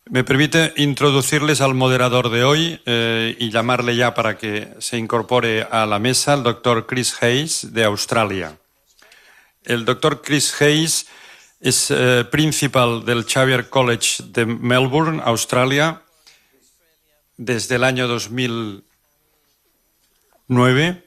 Me permite introducirles al moderador de hoy y llamarle ya para que se incorpore a la mesa, el doctor Chris Hayes, de Australia. El doctor Chris Hayes es principal del Xavier College de Melbourne, Australia, desde el año 2009.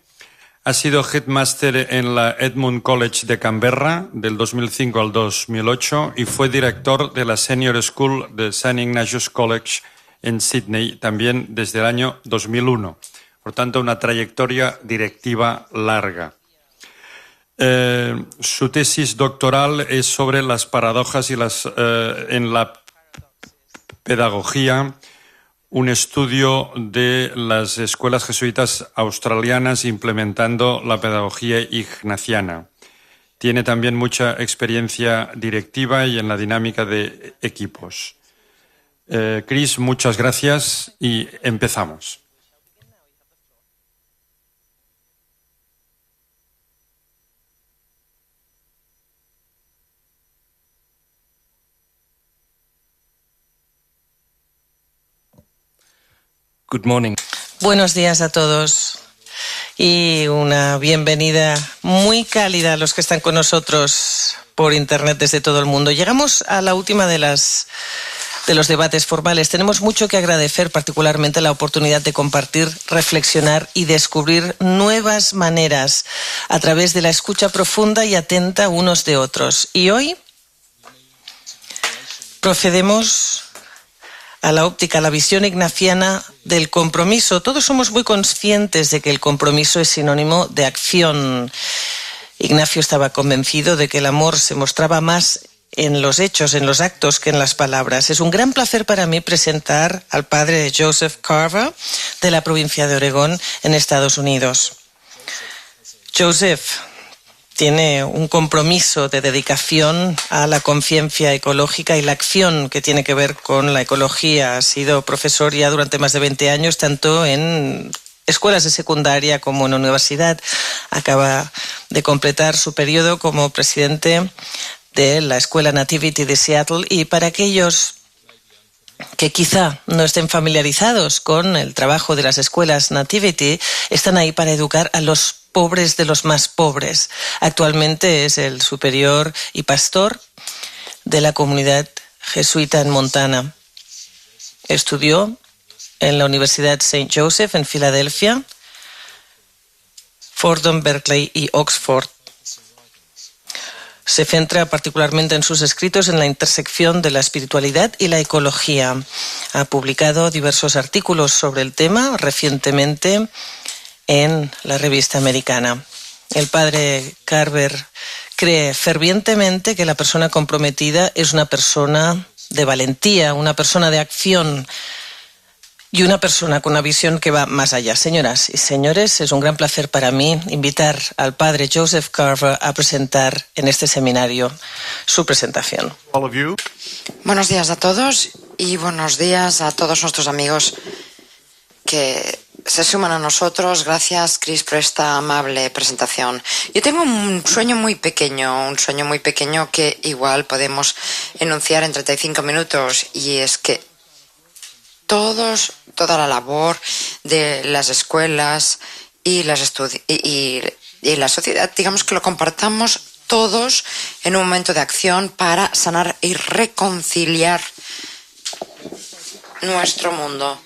Ha sido Headmaster en la Edmund College de Canberra del 2005 al 2008 y fue director de la Senior School de St. Ignatius College en Sydney también desde el año 2001. Por tanto, una trayectoria directiva larga. Su tesis doctoral es sobre las paradojas en la pedagogía, un estudio de las escuelas jesuitas australianas implementando la pedagogía ignaciana. Tiene también mucha experiencia directiva y en la dinámica de equipos. Chris, muchas gracias y empezamos. Good morning. Buenos días a todos y una bienvenida muy cálida a los que están con nosotros por internet desde todo el mundo. Llegamos a la última de los debates formales. Tenemos mucho que agradecer, particularmente la oportunidad de compartir, reflexionar y descubrir nuevas maneras a través de la escucha profunda y atenta unos de otros. Y hoy procedemos a la óptica, a la visión ignaciana del compromiso. Todos somos muy conscientes de que el compromiso es sinónimo de acción. Ignacio estaba convencido de que el amor se mostraba más en los hechos, en los actos, que en las palabras. Es un gran placer para mí presentar al padre Joseph Carver de la provincia de Oregón en Estados Unidos. Joseph tiene un compromiso de dedicación a la conciencia ecológica y la acción que tiene que ver con la ecología. Ha sido profesor ya durante más de 20 años, tanto en escuelas de secundaria como en universidad. Acaba de completar su periodo como presidente de la Escuela Nativity de Seattle. Y para aquellos que quizá no estén familiarizados con el trabajo de las escuelas Nativity, están ahí para educar a los pobres de los más pobres. Actualmente es el superior y pastor de la comunidad jesuita en Montana. Estudió en la Universidad St. Joseph en Filadelfia, Fordham, Berkeley y Oxford. Se centra particularmente en sus escritos en la intersección de la espiritualidad y la ecología. Ha publicado diversos artículos sobre el tema recientemente en la revista americana. El padre Carver cree fervientemente que la persona comprometida es una persona de valentía, una persona de acción y una persona con una visión que va más allá. Señoras y señores, es un gran placer para mí invitar al padre Joseph Carver a presentar en este seminario su presentación. Buenos días a todos y buenos días a todos nuestros amigos que se suman a nosotros. Gracias, Chris, por esta amable presentación. Yo tengo un sueño muy pequeño que igual podemos enunciar en 35 minutos, y es que toda la labor de las escuelas y la sociedad, digamos que lo compartamos todos en un momento de acción para sanar y reconciliar nuestro mundo.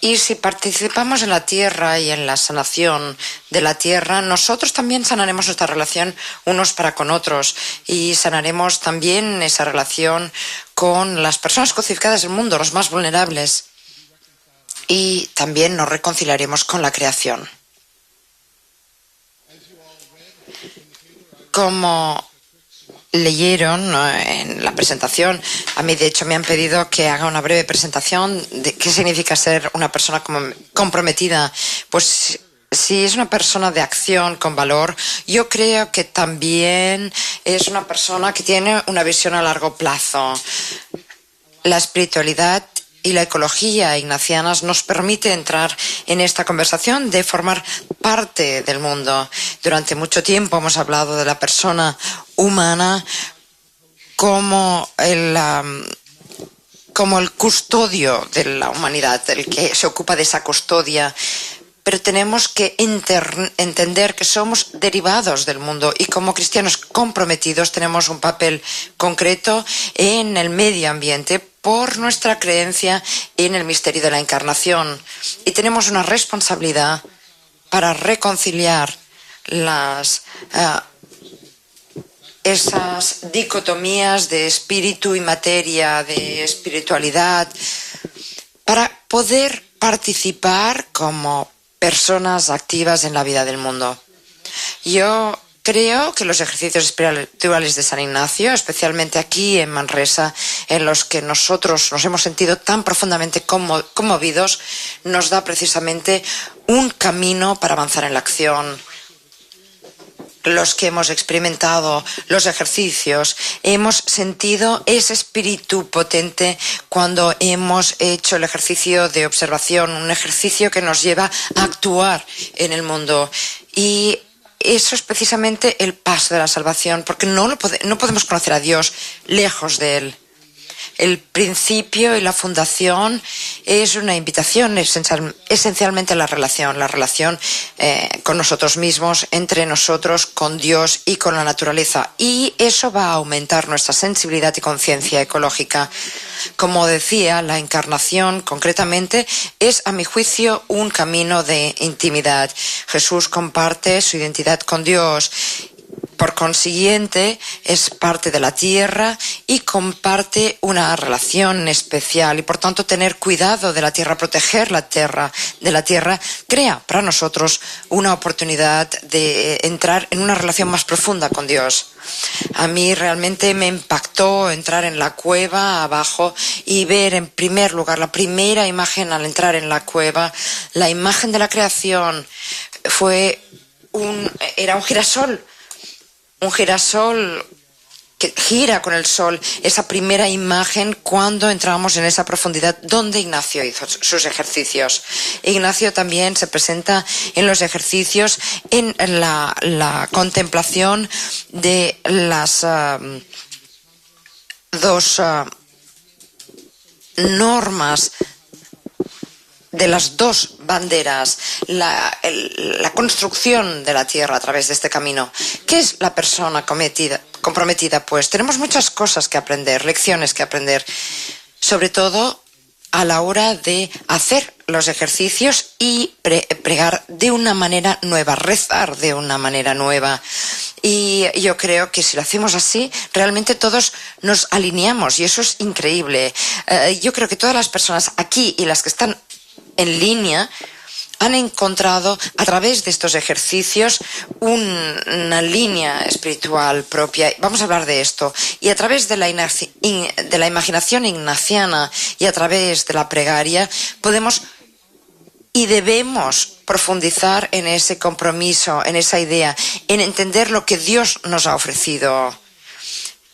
Y si participamos en la tierra y en la sanación de la tierra, nosotros también sanaremos nuestra relación unos para con otros y sanaremos también esa relación con las personas crucificadas del mundo, los más vulnerables. Y también nos reconciliaremos con la creación. Como leyeron en la presentación, a mí de hecho me han pedido que haga una breve presentación de qué significa ser una persona comprometida. Pues si es una persona de acción con valor, yo creo que también es una persona que tiene una visión a largo plazo. La espiritualidad y la ecología ignacianas nos permite entrar en esta conversación de formar parte del mundo. Durante mucho tiempo hemos hablado de la persona humana como como el custodio de la humanidad, el que se ocupa de esa custodia. Pero tenemos que entender que somos derivados del mundo y como cristianos comprometidos tenemos un papel concreto en el medio ambiente por nuestra creencia en el misterio de la encarnación. Y tenemos una responsabilidad para reconciliar esas dicotomías de espíritu y materia, de espiritualidad, para poder participar como personas activas en la vida del mundo. Yo creo que los ejercicios espirituales de San Ignacio, especialmente aquí en Manresa, en los que nosotros nos hemos sentido tan profundamente conmovidos, nos da precisamente un camino para avanzar en la acción. Los que hemos experimentado los ejercicios, hemos sentido ese espíritu potente cuando hemos hecho el ejercicio de observación, un ejercicio que nos lleva a actuar en el mundo. Y eso es precisamente el paso de la salvación, porque no podemos conocer a Dios lejos de Él. El principio y la fundación es una invitación esencialmente a la relación con nosotros mismos, entre nosotros, con Dios y con la naturaleza. Y eso va a aumentar nuestra sensibilidad y conciencia ecológica. Como decía, la encarnación concretamente es, a mi juicio, un camino de intimidad. Jesús comparte su identidad con Dios. Por consiguiente, es parte de la tierra y comparte una relación especial. Y por tanto, tener cuidado de la tierra, proteger la tierra de la tierra, crea para nosotros una oportunidad de entrar en una relación más profunda con Dios. A mí realmente me impactó entrar en la cueva abajo y ver en primer lugar la primera imagen al entrar en la cueva, la imagen de la creación. Era un girasol. Un girasol que gira con el sol, esa primera imagen cuando entramos en esa profundidad donde Ignacio hizo sus ejercicios. Ignacio también se presenta en los ejercicios en la contemplación de las dos normas, de las dos banderas, la construcción de la tierra a través de este camino. ¿Qué es la persona comprometida? Pues tenemos muchas cosas que aprender, lecciones que aprender, sobre todo a la hora de hacer los ejercicios y pregar de una manera nueva, rezar de una manera nueva. Y yo creo que si lo hacemos así, realmente todos nos alineamos y eso es increíble. Yo creo que todas las personas aquí y las que están en línea han encontrado a través de estos ejercicios una línea espiritual propia. Vamos a hablar de esto. Y a través de la imaginación ignaciana y a través de la plegaria podemos y debemos profundizar en ese compromiso, en esa idea, en entender lo que Dios nos ha ofrecido.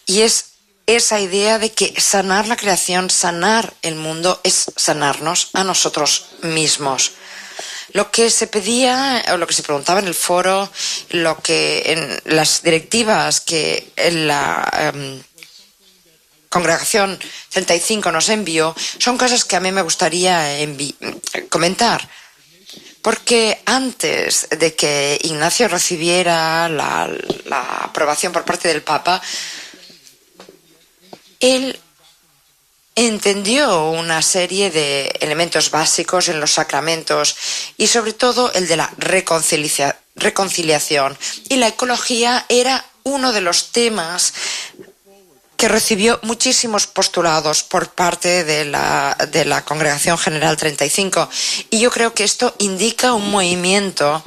Y es esa idea de que sanar la creación, sanar el mundo, es sanarnos a nosotros mismos. Lo que se pedía, o lo que se preguntaba en el foro, lo que en las directivas que en la Congregación 35 nos envió, son cosas que a mí me gustaría comentar. Porque antes de que Ignacio recibiera la aprobación por parte del Papa, él entendió una serie de elementos básicos en los sacramentos y sobre todo el de la reconciliación. Y la ecología era uno de los temas que recibió muchísimos postulados por parte de la Congregación General 35. Y yo creo que esto indica un movimiento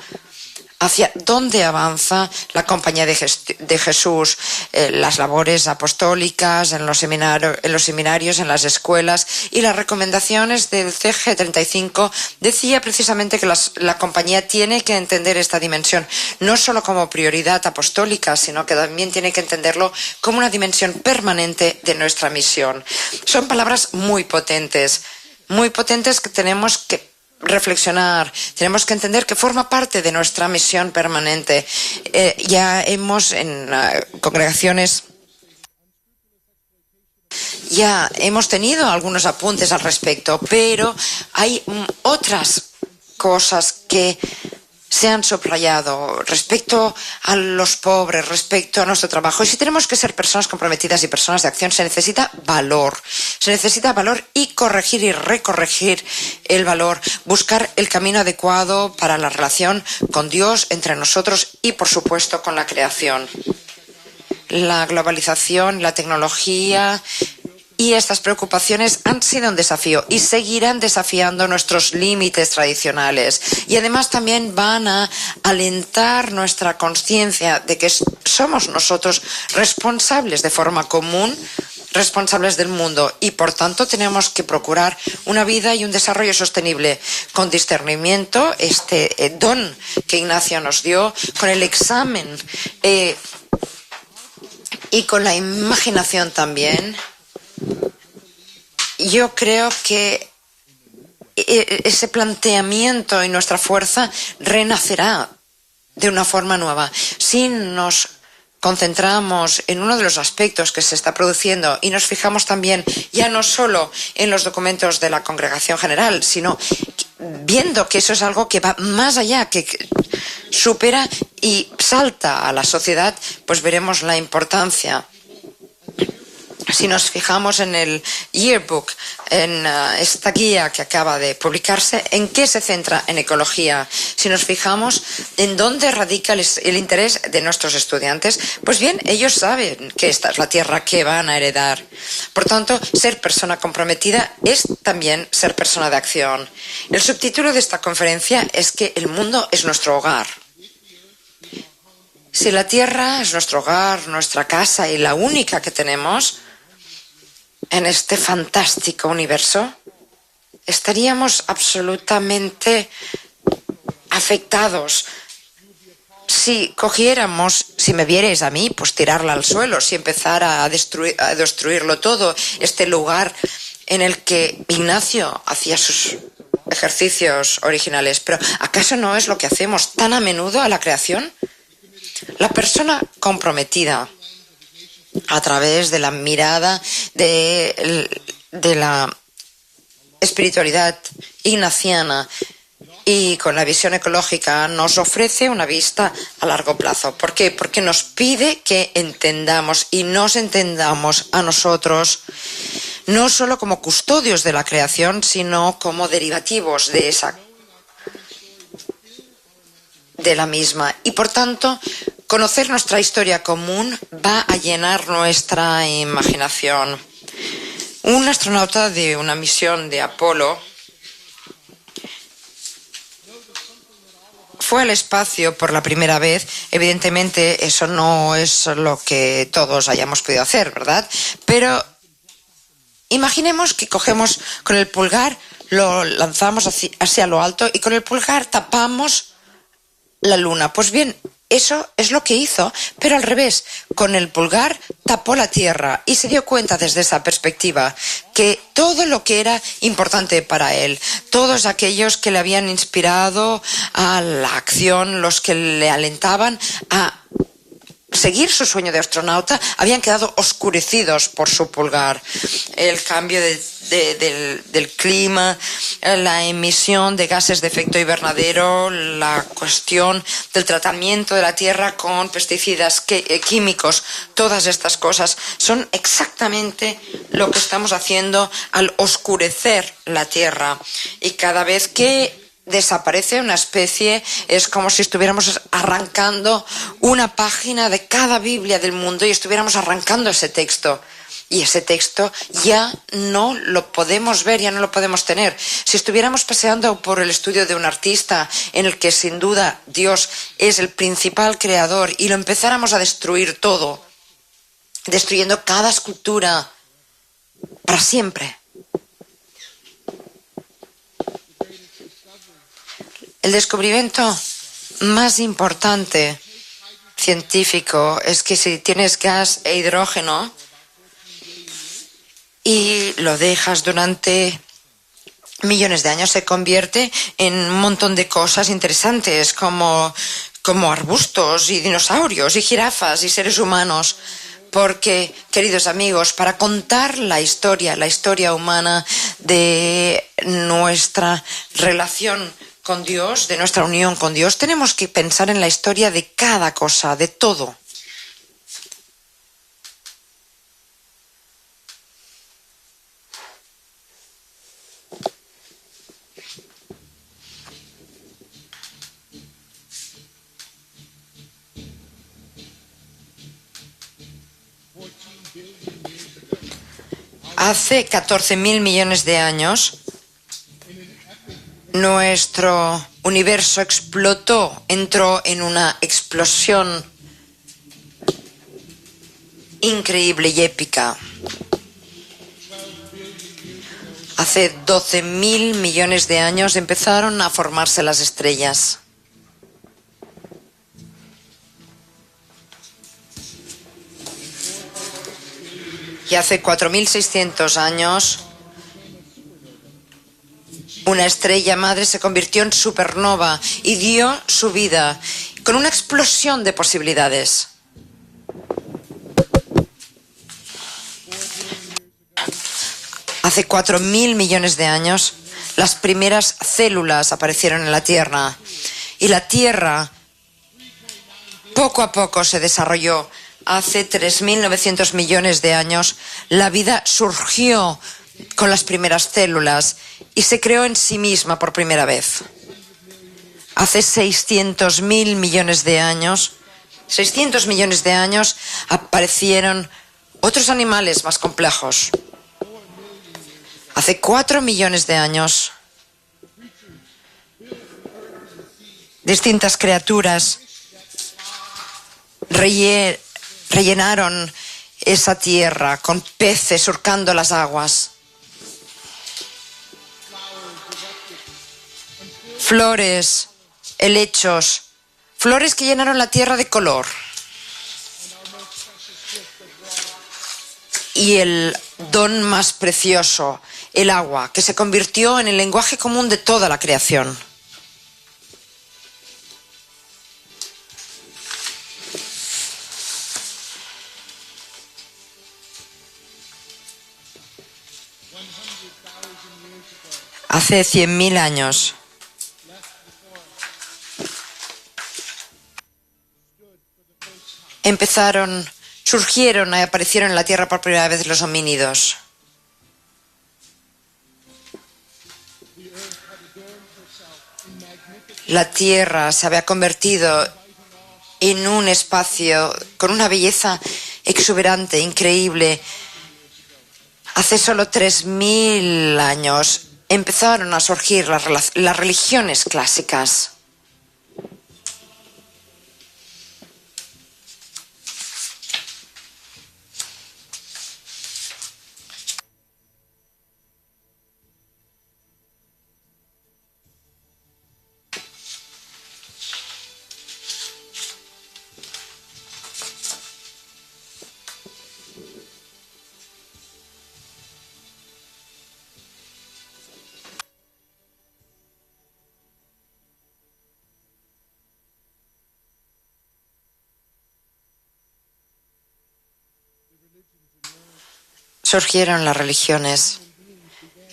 hacia dónde avanza la Compañía de Jesús, las labores apostólicas en los seminarios, en las escuelas, y las recomendaciones del CG 35 decía precisamente que la Compañía tiene que entender esta dimensión, no solo como prioridad apostólica, sino que también tiene que entenderlo como una dimensión permanente de nuestra misión. Son palabras muy potentes que tenemos que reflexionar, tenemos que entender que forma parte de nuestra misión permanente. Ya hemos en congregaciones ya hemos tenido algunos apuntes al respecto, pero hay otras cosas que se han subrayado respecto a los pobres, respecto a nuestro trabajo. Y si tenemos que ser personas comprometidas y personas de acción, se necesita valor. Se necesita valor y corregir y recorregir el valor, buscar el camino adecuado para la relación con Dios, entre nosotros y, por supuesto, con la creación. La globalización, la tecnología y estas preocupaciones han sido un desafío y seguirán desafiando nuestros límites tradicionales. Y además también van a alentar nuestra conciencia de que somos nosotros responsables de forma común, responsables del mundo, y por tanto tenemos que procurar una vida y un desarrollo sostenible con discernimiento, este don que Ignacio nos dio, con el examen y con la imaginación también. Yo creo que ese planteamiento y nuestra fuerza renacerá de una forma nueva. Si nos concentramos en uno de los aspectos que se está produciendo y nos fijamos también ya no solo en los documentos de la Congregación General, sino viendo que eso es algo que va más allá, que supera y salta a la sociedad, pues veremos la importancia. Si nos fijamos en el yearbook, en esta guía que acaba de publicarse, ¿en qué se centra? En ecología. Si nos fijamos en dónde radica el interés de nuestros estudiantes, pues bien, ellos saben que esta es la tierra que van a heredar. Por tanto, ser persona comprometida es también ser persona de acción. El subtítulo de esta conferencia es que el mundo es nuestro hogar. Si la tierra es nuestro hogar, nuestra casa y la única que tenemos en este fantástico universo, estaríamos absolutamente afectados si cogiéramos, si me vierais a mí, pues tirarla al suelo, si empezara a destruirlo todo, este lugar en el que Ignacio hacía sus ejercicios originales. Pero ¿acaso no es lo que hacemos tan a menudo a la creación? La persona comprometida a través de la mirada de la espiritualidad ignaciana y con la visión ecológica nos ofrece una vista a largo plazo. ¿Por qué? Porque nos pide que entendamos y nos entendamos a nosotros no solo como custodios de la creación, sino como derivativos de la misma. Y por tanto, conocer nuestra historia común va a llenar nuestra imaginación. Un astronauta de una misión de Apolo fue al espacio por la primera vez. Evidentemente, eso no es lo que todos hayamos podido hacer, ¿verdad? Pero imaginemos que cogemos con el pulgar, lo lanzamos hacia lo alto y con el pulgar tapamos la luna. Pues bien, eso es lo que hizo, pero al revés. Con el pulgar tapó la Tierra y se dio cuenta desde esa perspectiva que todo lo que era importante para él, todos aquellos que le habían inspirado a la acción, los que le alentaban a seguir su sueño de astronauta, habían quedado oscurecidos por su pulgar. El cambio del clima, la emisión de gases de efecto invernadero, la cuestión del tratamiento de la tierra con pesticidas químicos, todas estas cosas son exactamente lo que estamos haciendo al oscurecer la tierra. Y cada vez que desaparece una especie, es como si estuviéramos arrancando una página de cada Biblia del mundo y estuviéramos arrancando ese texto. Y ese texto ya no lo podemos ver, ya no lo podemos tener. Si estuviéramos paseando por el estudio de un artista en el que sin duda Dios es el principal creador y lo empezáramos a destruir todo, destruyendo cada escultura para siempre. El descubrimiento más importante científico es que si tienes gas e hidrógeno y lo dejas durante millones de años, se convierte en un montón de cosas interesantes como arbustos y dinosaurios y jirafas y seres humanos. Porque, queridos amigos, para contar la historia humana de nuestra relación con Dios, de nuestra unión con Dios, tenemos que pensar en la historia de cada cosa, de todo. Hace 14.000 millones de años, nuestro universo explotó, entró en una explosión increíble y épica. Hace 12.000 millones de años empezaron a formarse las estrellas. Y hace 4.600 años, una estrella madre se convirtió en supernova y dio su vida con una explosión de posibilidades. Hace 4.000 millones de años, las primeras células aparecieron en la Tierra y la Tierra poco a poco se desarrolló. Hace 3.900 millones de años, la vida surgió con las primeras células y se creó en sí misma por primera vez. Hace 600.000 millones de años, 600 millones de años, aparecieron otros animales más complejos. Hace 4 millones de años, distintas criaturas rellenaron esa tierra con peces surcando las aguas. Flores, helechos, flores que llenaron la tierra de color. Y el don más precioso, el agua, que se convirtió en el lenguaje común de toda la creación. Hace 100.000 años, surgieron y aparecieron en la Tierra por primera vez los homínidos. La Tierra se había convertido en un espacio con una belleza exuberante, increíble. Hace solo 3.000 años empezaron a surgir las religiones clásicas. Surgieron las religiones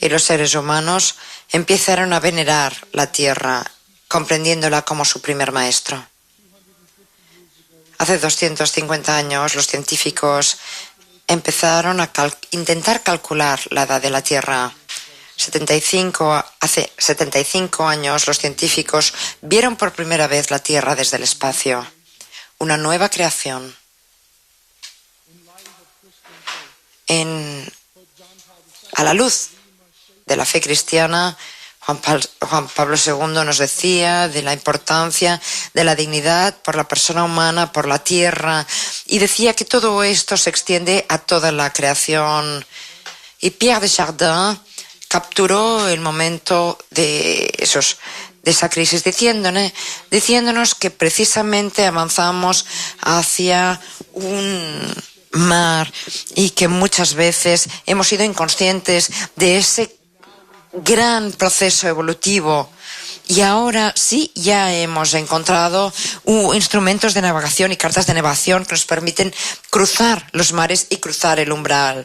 y los seres humanos empezaron a venerar la tierra, comprendiéndola como su primer maestro. Hace 250 años los científicos empezaron a intentar calcular la edad de la Tierra. Hace 75 años los científicos vieron por primera vez la Tierra desde el espacio, una nueva creación. A la luz de la fe cristiana, Juan Pablo II nos decía de la importancia de la dignidad por la persona humana, por la tierra, y decía que todo esto se extiende a toda la creación. Y Pierre de Chardin capturó el momento de esa crisis diciéndonos que precisamente avanzamos hacia un mar y que muchas veces hemos sido inconscientes de ese gran proceso evolutivo Y ahora sí, ya hemos encontrado instrumentos de navegación y cartas de navegación que nos permiten cruzar los mares y cruzar el umbral.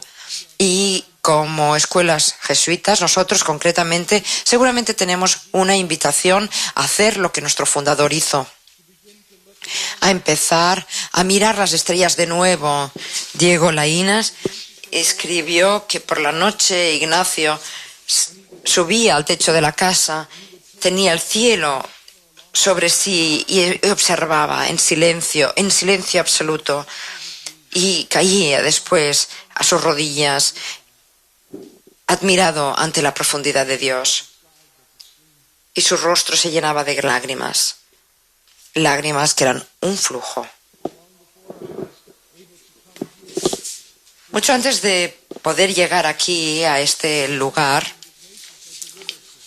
Y como escuelas jesuitas, nosotros concretamente, seguramente tenemos una invitación a hacer lo que nuestro fundador hizo. A empezar a mirar las estrellas de nuevo. Diego Laínez escribió que por la noche Ignacio subía al techo de la casa, tenía el cielo sobre sí y observaba en silencio absoluto, y caía después a sus rodillas, admirado ante la profundidad de Dios, y su rostro se llenaba de lágrimas que eran un flujo. Mucho antes de poder llegar aquí, a este lugar,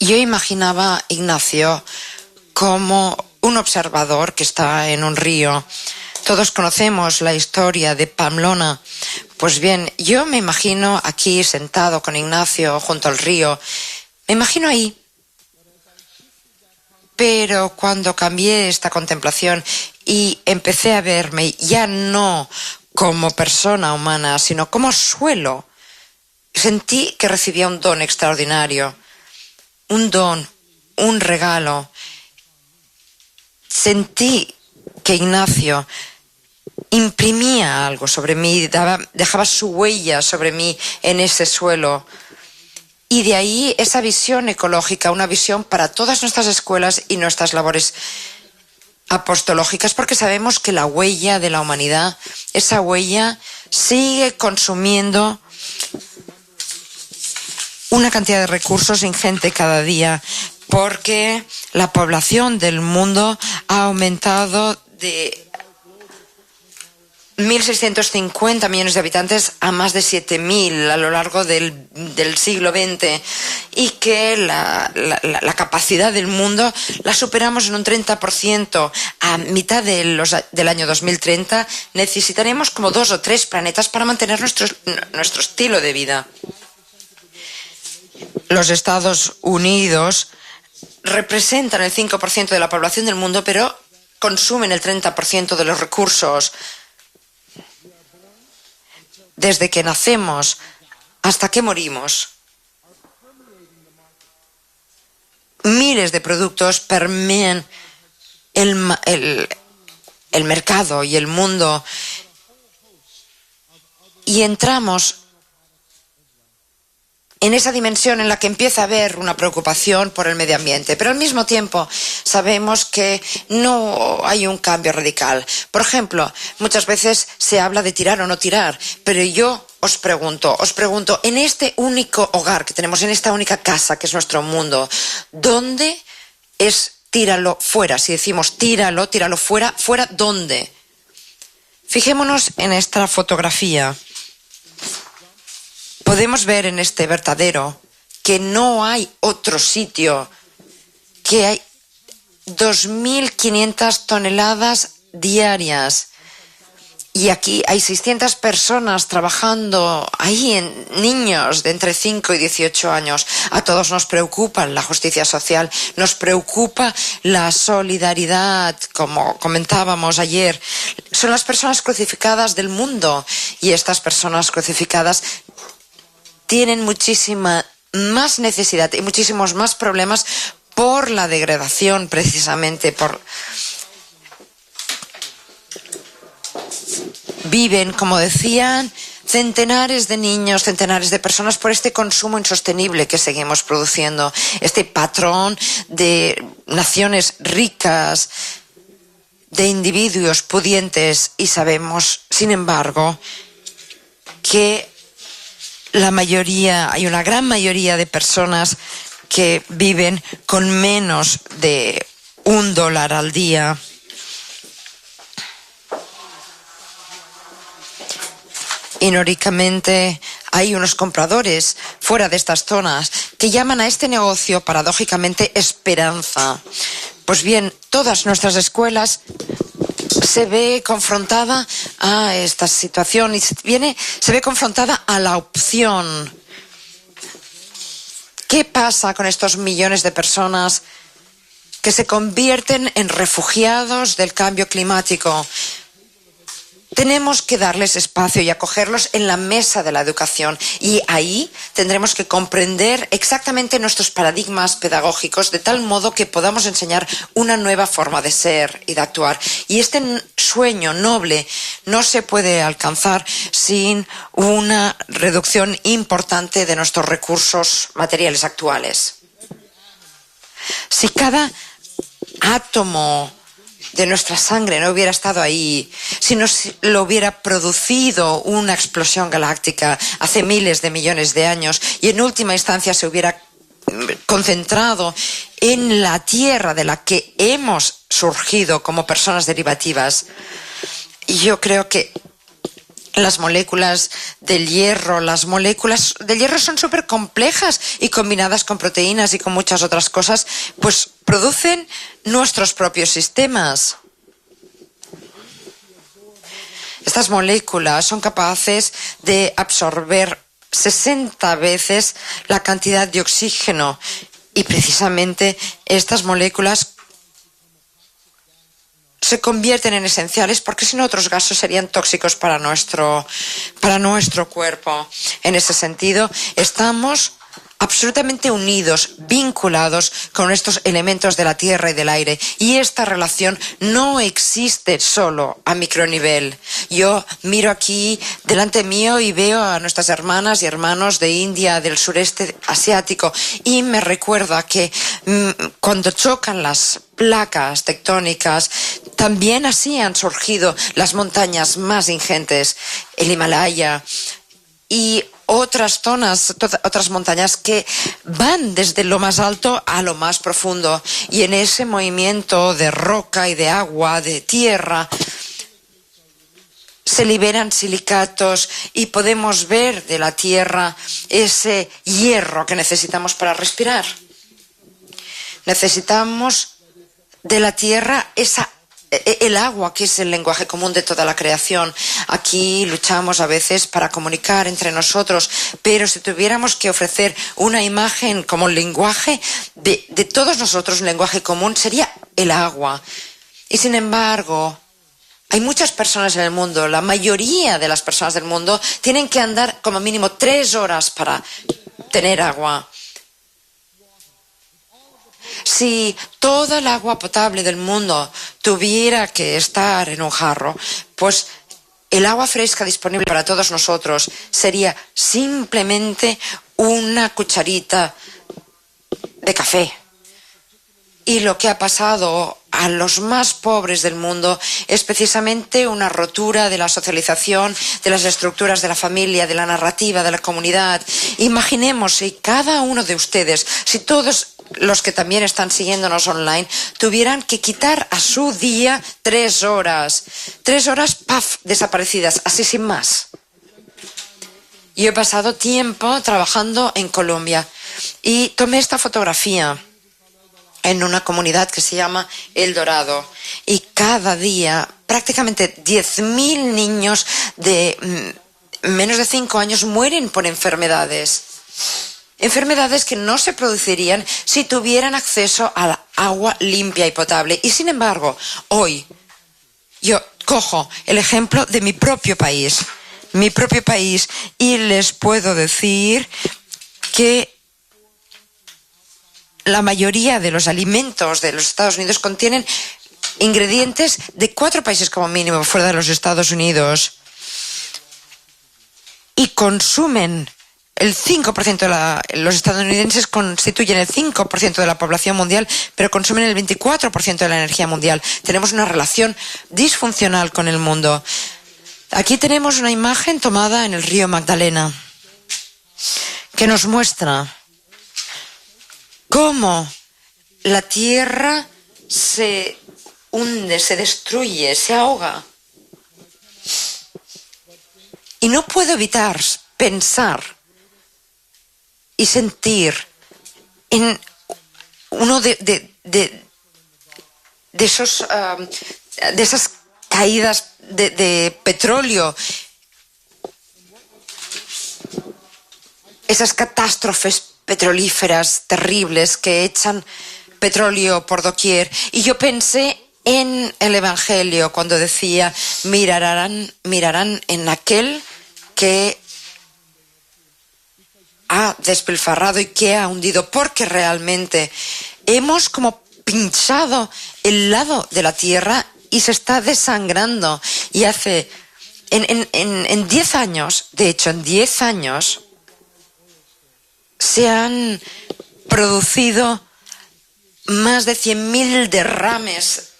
yo imaginaba a Ignacio como un observador que está en un río. Todos conocemos la historia de Pamplona. Pues bien, yo me imagino aquí sentado con Ignacio junto al río. Me imagino ahí. Pero cuando cambié esta contemplación y empecé a verme ya no como persona humana, sino como suelo, sentí que recibía un don extraordinario, un don, un regalo. Sentí que Ignacio imprimía algo sobre mí, dejaba su huella sobre mí en ese suelo. Y de ahí esa visión ecológica, una visión para todas nuestras escuelas y nuestras labores apostológicas, porque sabemos que la huella de la humanidad, esa huella sigue consumiendo una cantidad de recursos ingente cada día, porque la población del mundo ha aumentado de 1.650 millones de habitantes a más de 7.000 a lo largo del siglo XX, y que la capacidad del mundo la superamos en un 30%. A mitad del año 2030 necesitaremos como 2 o 3 planetas para mantener nuestro estilo de vida. Los Estados Unidos representan el 5% de la población del mundo, pero consumen el 30% de los recursos. Desde que nacemos hasta que morimos, miles de productos permean el mercado y el mundo, y entramos en esa dimensión en la que empieza a haber una preocupación por el medio ambiente, pero al mismo tiempo sabemos que no hay un cambio radical. Por ejemplo, muchas veces se habla de tirar o no tirar, pero yo os pregunto, en este único hogar que tenemos, en esta única casa que es nuestro mundo, ¿dónde es tíralo fuera? Si decimos tíralo fuera, ¿fuera dónde? Fijémonos en esta fotografía. Podemos ver en este vertedero que no hay otro sitio, que hay 2.500 toneladas diarias. Y aquí hay 600 personas trabajando ahí, en niños de entre 5 y 18 años. A todos nos preocupa la justicia social, nos preocupa la solidaridad, como comentábamos ayer. Son las personas crucificadas del mundo, y estas personas crucificadas tienen muchísima más necesidad y muchísimos más problemas por la degradación, precisamente viven, como decían, centenares de niños, centenares de personas por este consumo insostenible que seguimos produciendo, este patrón de naciones ricas, de individuos pudientes, y sabemos, sin embargo, que hay una gran mayoría de personas que viven con menos de $1 al día. Irónicamente, hay unos compradores fuera de estas zonas que llaman a este negocio, paradójicamente, esperanza. Pues bien, todas nuestras escuelas se ve confrontada a esta situación y se ve confrontada a la opción. ¿Qué pasa con estos millones de personas que se convierten en refugiados del cambio climático. Tenemos que darles espacio y acogerlos en la mesa de la educación, y ahí tendremos que comprender exactamente nuestros paradigmas pedagógicos de tal modo que podamos enseñar una nueva forma de ser y de actuar. Y este sueño noble no se puede alcanzar sin una reducción importante de nuestros recursos materiales actuales. Si cada átomo de nuestra sangre no hubiera estado ahí, si no lo hubiera producido una explosión galáctica hace miles de millones de años y en última instancia se hubiera concentrado en la Tierra de la que hemos surgido como personas derivativas, yo creo que las moléculas del hierro son súper complejas y combinadas con proteínas y con muchas otras cosas, pues producen nuestros propios sistemas. Estas moléculas son capaces de absorber 60 veces la cantidad de oxígeno, y precisamente estas moléculas se convierten en esenciales porque si no otros gases serían tóxicos para nuestro cuerpo. En ese sentido, estamos absolutamente unidos, vinculados con estos elementos de la tierra y del aire. Y esta relación no existe solo a micronivel. Yo miro aquí delante mío y veo a nuestras hermanas y hermanos de India, del sureste asiático, y me recuerda que cuando chocan las placas tectónicas, también así han surgido las montañas más ingentes, el Himalaya y otras zonas, otras montañas que van desde lo más alto a lo más profundo. Y en ese movimiento de roca y de agua, de tierra, se liberan silicatos y podemos ver de la tierra ese hierro que necesitamos para respirar. Necesitamos de la tierra el agua, que es el lenguaje común de toda la creación. Aquí luchamos a veces para comunicar entre nosotros, pero si tuviéramos que ofrecer una imagen como lenguaje de todos nosotros, un lenguaje común, sería el agua. Y sin embargo, hay muchas personas en el mundo, la mayoría de las personas del mundo tienen que andar como mínimo 3 horas para tener agua. Si toda el agua potable del mundo tuviera que estar en un jarro, pues el agua fresca disponible para todos nosotros sería simplemente una cucharita de café. Y lo que ha pasado a los más pobres del mundo es precisamente una rotura de la socialización, de las estructuras de la familia, de la narrativa, de la comunidad. Imaginemos si cada uno de ustedes, si todos los que también están siguiéndonos online, tuvieran que quitar a su día 3 horas. 3 horas, ¡paf!, desaparecidas, así sin más. Yo he pasado tiempo trabajando en Colombia y tomé esta fotografía en una comunidad que se llama El Dorado, y cada día prácticamente 10.000 niños de menos de 5 años mueren por enfermedades que no se producirían si tuvieran acceso al agua limpia y potable. Y sin embargo, hoy yo cojo el ejemplo de mi propio país, y les puedo decir que la mayoría de los alimentos de los Estados Unidos contienen ingredientes de 4 países como mínimo fuera de los Estados Unidos, y consumen el 5% los estadounidenses constituyen el 5% de la población mundial, pero consumen el 24% de la energía mundial. Tenemos una relación disfuncional con el mundo. Aquí tenemos una imagen tomada en el río Magdalena que nos muestra cómo la tierra se hunde, se destruye, se ahoga. Y no puedo evitar pensar y sentir en uno de esas caídas de petróleo, esas catástrofes petrolíferas terribles que echan petróleo por doquier. Y yo pensé en el Evangelio cuando decía, mirarán en aquel que ha despilfarrado y que ha hundido, porque realmente hemos como pinchado el lado de la tierra y se está desangrando. Y hace, en 10 años, de hecho, en 10 años, se han producido más de 100.000 derrames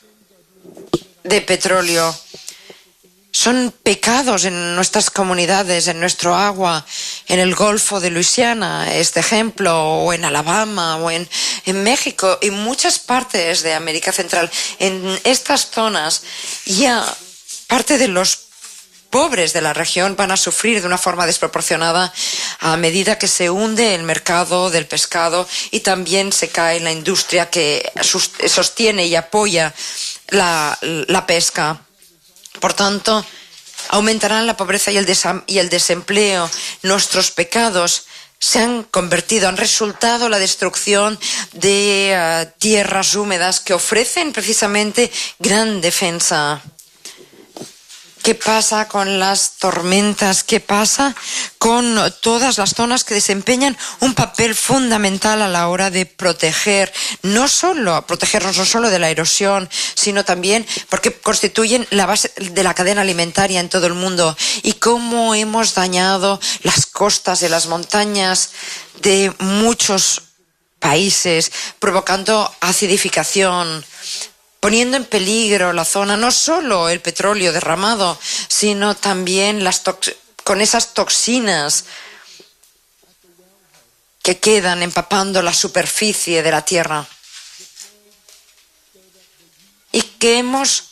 de petróleo. Son pecados en nuestras comunidades, en nuestro agua, en el Golfo de Luisiana, este ejemplo, o en Alabama, o en México, y muchas partes de América Central. En estas zonas ya parte de los pobres de la región van a sufrir de una forma desproporcionada a medida que se hunde el mercado del pescado y también se cae la industria que sostiene y apoya la pesca. Por tanto, aumentarán la pobreza y el desempleo. Nuestros pecados se han convertido, han resultado la destrucción de tierras húmedas que ofrecen precisamente gran defensa. ¿Qué pasa con las tormentas? ¿Qué pasa con todas las zonas que desempeñan un papel fundamental a la hora de protegernos no solo de la erosión, sino también porque constituyen la base de la cadena alimentaria en todo el mundo? Y cómo hemos dañado las costas de las montañas de muchos países, provocando acidificación, poniendo en peligro la zona, no solo el petróleo derramado, sino también con esas toxinas que quedan empapando la superficie de la tierra. Y que hemos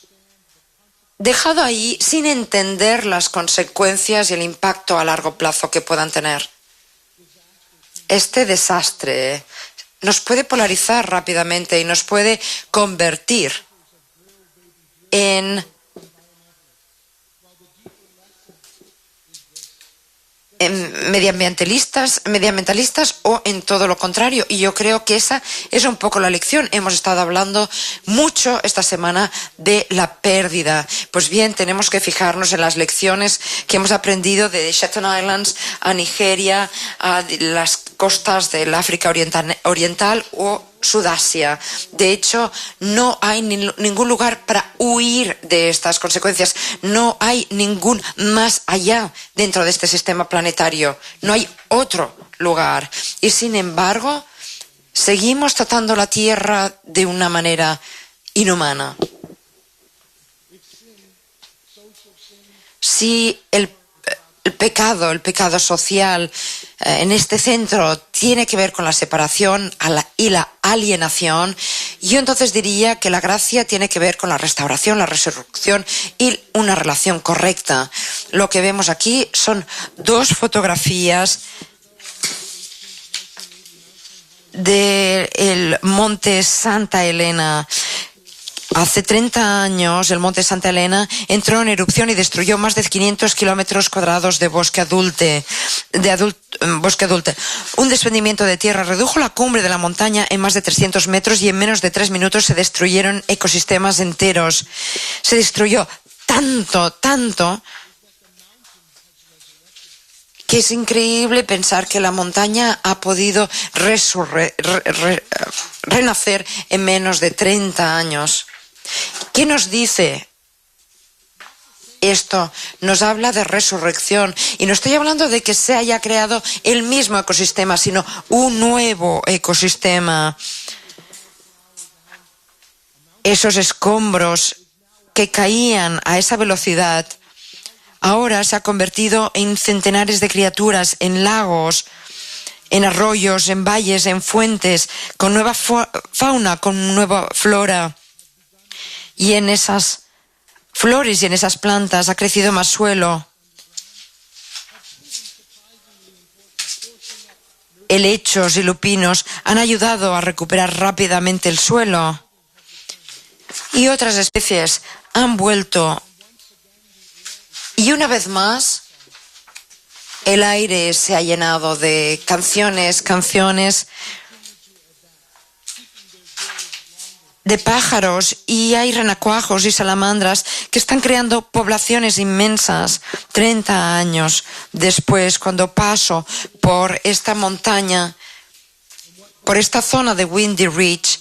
dejado ahí sin entender las consecuencias y el impacto a largo plazo que puedan tener. Este desastre nos puede polarizar rápidamente y nos puede convertir en medioambientalistas o en todo lo contrario. Y yo creo que esa es un poco la lección. Hemos estado hablando mucho esta semana de la pérdida. Pues bien, tenemos que fijarnos en las lecciones que hemos aprendido de Shetland Islands a Nigeria, a las costas del África Oriental o Sudasia. De hecho, no hay ningún lugar para huir de estas consecuencias. No hay ningún más allá dentro de este sistema planetario. No hay otro lugar. Y sin embargo, seguimos tratando la Tierra de una manera inhumana. Si el pecado social en este centro tiene que ver con la separación y la alienación, yo entonces diría que la gracia tiene que ver con la restauración, la resurrección y una relación correcta. Lo que vemos aquí son 2 fotografías del monte Santa Elena. Hace 30 años el monte Santa Elena entró en erupción y destruyó más de 500 kilómetros cuadrados de bosque adulte. Un desprendimiento de tierra redujo la cumbre de la montaña en más de 300 metros y en menos de 3 minutos se destruyeron ecosistemas enteros. Se destruyó tanto, que es increíble pensar que la montaña ha podido renacer en menos de 30 años. ¿Qué nos dice esto? Nos habla de resurrección. Y no estoy hablando de que se haya creado el mismo ecosistema, sino un nuevo ecosistema. Esos escombros que caían a esa velocidad ahora se ha convertido en centenares de criaturas, en lagos, en arroyos, en valles, en fuentes, con nueva fauna, con nueva flora. Y en esas flores y en esas plantas ha crecido más suelo. Helechos y lupinos han ayudado a recuperar rápidamente el suelo. Y otras especies han vuelto. Y una vez más, el aire se ha llenado de canciones de pájaros y hay renacuajos y salamandras que están creando poblaciones inmensas. 30 años después, cuando paso por esta montaña, por esta zona de Windy Ridge,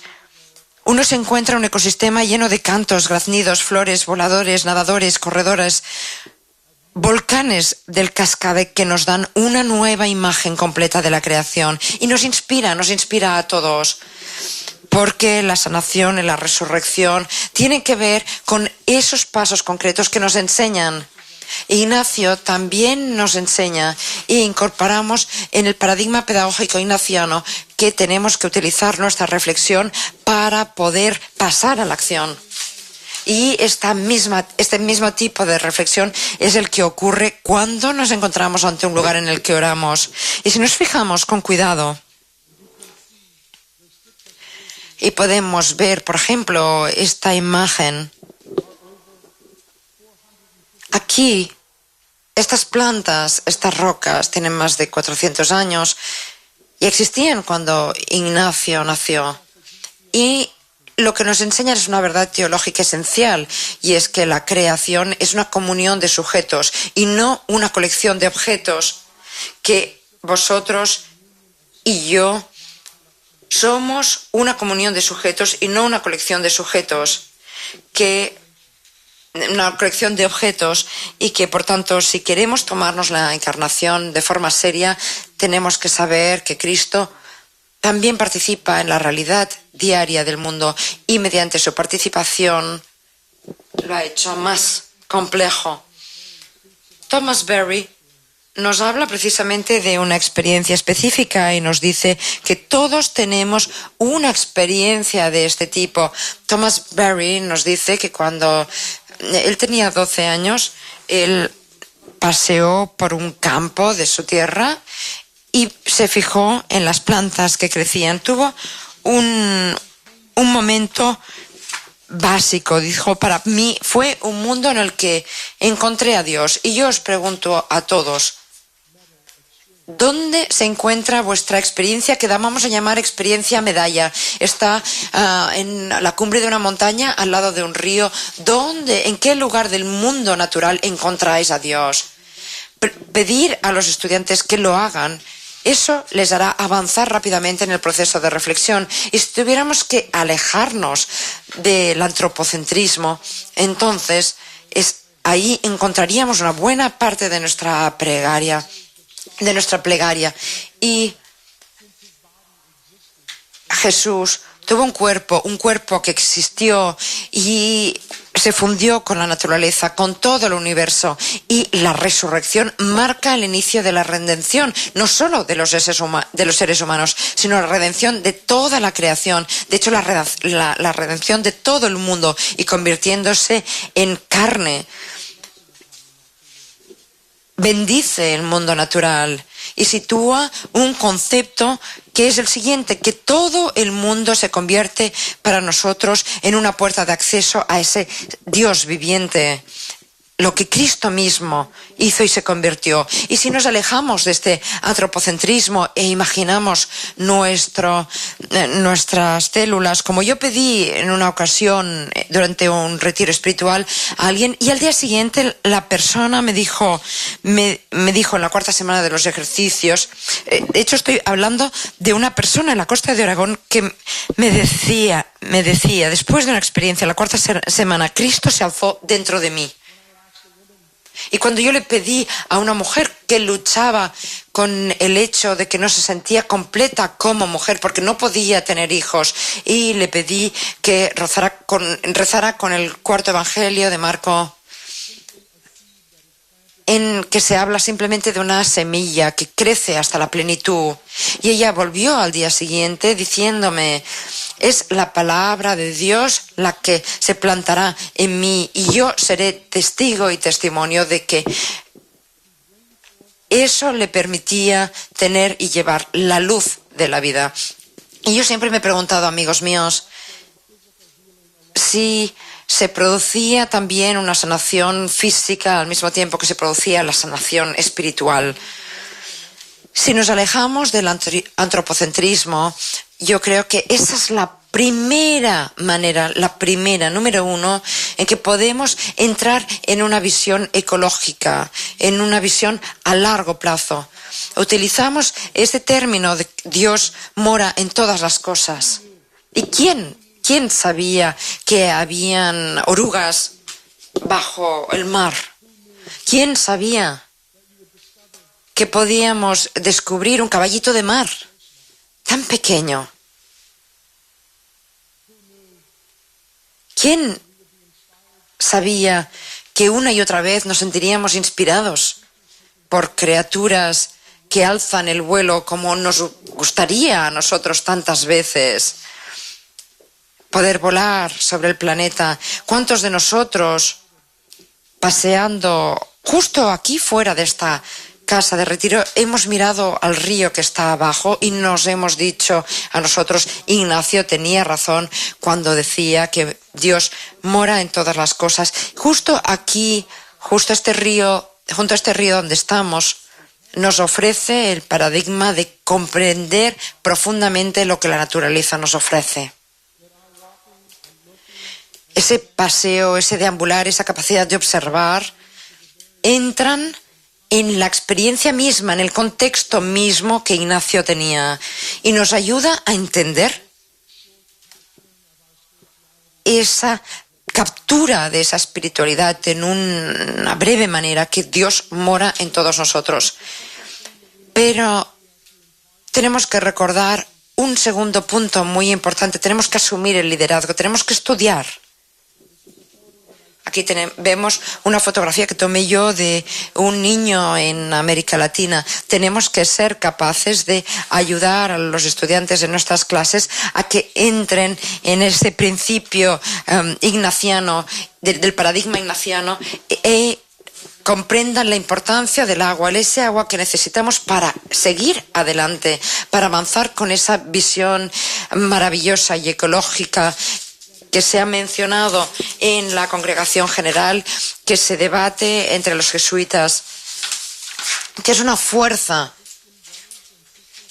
uno se encuentra un ecosistema lleno de cantos, graznidos, flores, voladores, nadadores, corredores, volcanes del cascade que nos dan una nueva imagen completa de la creación y nos inspira a todos. Porque la sanación y la resurrección tienen que ver con esos pasos concretos que nos enseñan. Ignacio también nos enseña e incorporamos en el paradigma pedagógico ignaciano que tenemos que utilizar nuestra reflexión para poder pasar a la acción. Y este mismo tipo de reflexión es el que ocurre cuando nos encontramos ante un lugar en el que oramos. Y si nos fijamos con cuidado, y podemos ver, por ejemplo, esta imagen. Aquí, estas plantas, estas rocas, tienen más de 400 años y existían cuando Ignacio nació. Y lo que nos enseña es una verdad teológica esencial, y es que la creación es una comunión de sujetos y no una colección de objetos, que vosotros y yo somos una comunión de sujetos y no una colección de sujetos, una colección de objetos, y que por tanto si queremos tomarnos la encarnación de forma seria tenemos que saber que Cristo también participa en la realidad diaria del mundo y mediante su participación lo ha hecho más complejo. Thomas Berry nos habla precisamente de una experiencia específica y nos dice que todos tenemos una experiencia de este tipo. Thomas Berry nos dice que cuando él tenía 12 años, él paseó por un campo de su tierra y se fijó en las plantas que crecían. Tuvo un momento básico, dijo, para mí fue un mundo en el que encontré a Dios. Y yo os pregunto a todos, ¿dónde se encuentra vuestra experiencia que vamos a llamar experiencia medalla? ¿Está en la cumbre de una montaña, al lado de un río? ¿Dónde, en qué lugar del mundo natural encontráis a Dios? Pedir a los estudiantes que lo hagan, eso les hará avanzar rápidamente en el proceso de reflexión. Y si tuviéramos que alejarnos del antropocentrismo, entonces ahí encontraríamos una buena parte de nuestra plegaria. Y Jesús tuvo un cuerpo que existió y se fundió con la naturaleza, con todo el universo, y la resurrección marca el inicio de la redención, no solo de los seres humanos, sino la redención de toda la creación, de hecho la redención de todo el mundo, y convirtiéndose en carne. Bendice el mundo natural y sitúa un concepto que es el siguiente, que todo el mundo se convierte para nosotros en una puerta de acceso a ese Dios viviente, lo que Cristo mismo hizo y se convirtió. Y si nos alejamos de este antropocentrismo e imaginamos nuestras células, como yo pedí en una ocasión durante un retiro espiritual a alguien, y al día siguiente la persona me dijo en la cuarta semana de los ejercicios, de hecho estoy hablando de una persona en la costa de Oregón que me decía, después de una experiencia, la cuarta semana, Cristo se alzó dentro de mí. Y cuando yo le pedí a una mujer que luchaba con el hecho de que no se sentía completa como mujer porque no podía tener hijos, y le pedí que rezara con el cuarto evangelio de Marco, en que se habla simplemente de una semilla que crece hasta la plenitud. Y ella volvió al día siguiente diciéndome, es la palabra de Dios la que se plantará en mí y yo seré testigo y testimonio de que eso le permitía tener y llevar la luz de la vida. Y yo siempre me he preguntado, amigos míos, si se producía también una sanación física al mismo tiempo que se producía la sanación espiritual. Si nos alejamos del antropocentrismo, yo creo que esa es la primera manera, número uno, en que podemos entrar en una visión ecológica, en una visión a largo plazo. Utilizamos este término de Dios mora en todas las cosas. ¿Y quién sabía que habían orugas bajo el mar? ¿Quién sabía que podíamos descubrir un caballito de mar tan pequeño? ¿Quién sabía que una y otra vez nos sentiríamos inspirados por criaturas que alzan el vuelo como nos gustaría a nosotros tantas veces? Poder volar sobre el planeta. ¿Cuántos de nosotros, paseando justo aquí fuera de esta casa de retiro, hemos mirado al río que está abajo y nos hemos dicho a nosotros, Ignacio tenía razón cuando decía que Dios mora en todas las cosas? Justo aquí, junto a este río donde estamos, nos ofrece el paradigma de comprender profundamente lo que la naturaleza nos ofrece. Ese paseo, ese deambular, esa capacidad de observar, entran en la experiencia misma, en el contexto mismo que Ignacio tenía, y nos ayuda a entender esa captura de esa espiritualidad en una breve manera, que Dios mora en todos nosotros. Pero tenemos que recordar un segundo punto muy importante: tenemos que asumir el liderazgo, tenemos que estudiar. Aquí vemos una fotografía que tomé yo de un niño en América Latina. Tenemos que ser capaces de ayudar a los estudiantes de nuestras clases a que entren en ese principio ignaciano, del paradigma ignaciano, y comprendan la importancia del agua, ese agua que necesitamos para seguir adelante, para avanzar con esa visión maravillosa y ecológica que se ha mencionado en la congregación general, que se debate entre los jesuitas, que es una fuerza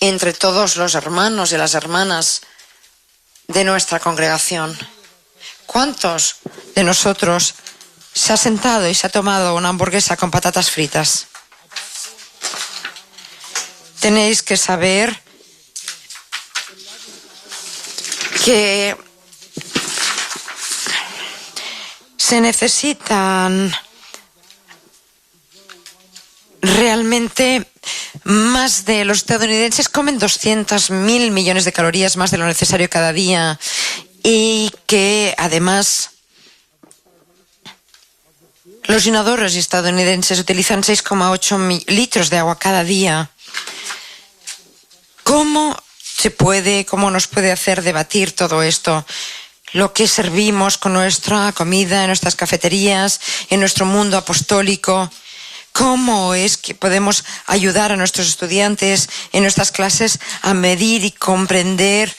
entre todos los hermanos y las hermanas de nuestra congregación. ¿Cuántos de nosotros se ha sentado y se ha tomado una hamburguesa con patatas fritas? Tenéis que saber que se necesitan realmente más de los estadounidenses comen 200.000 millones de calorías más de lo necesario cada día, y que además los inodoros estadounidenses utilizan 6,8 litros de agua cada día. ¿Cómo nos puede hacer debatir todo esto? Lo que servimos con nuestra comida, en nuestras cafeterías, en nuestro mundo apostólico. ¿Cómo es que podemos ayudar a nuestros estudiantes en nuestras clases a medir y comprender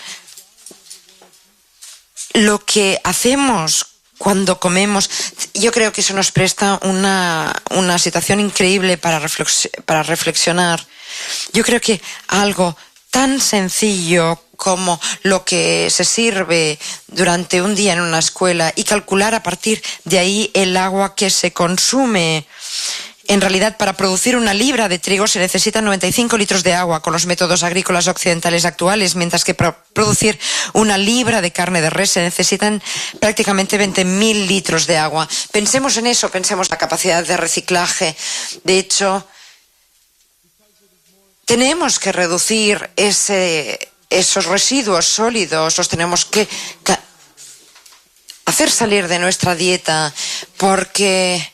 lo que hacemos cuando comemos? Yo creo que eso nos presta una situación increíble para reflexionar. Yo creo que algo tan sencillo como lo que se sirve durante un día en una escuela y calcular a partir de ahí el agua que se consume. En realidad, para producir una libra de trigo se necesitan 95 litros de agua con los métodos agrícolas occidentales actuales, mientras que para producir una libra de carne de res se necesitan prácticamente 20.000 litros de agua. Pensemos en eso, pensemos en la capacidad de reciclaje. De hecho, tenemos que reducir esos residuos sólidos, los tenemos que hacer salir de nuestra dieta, porque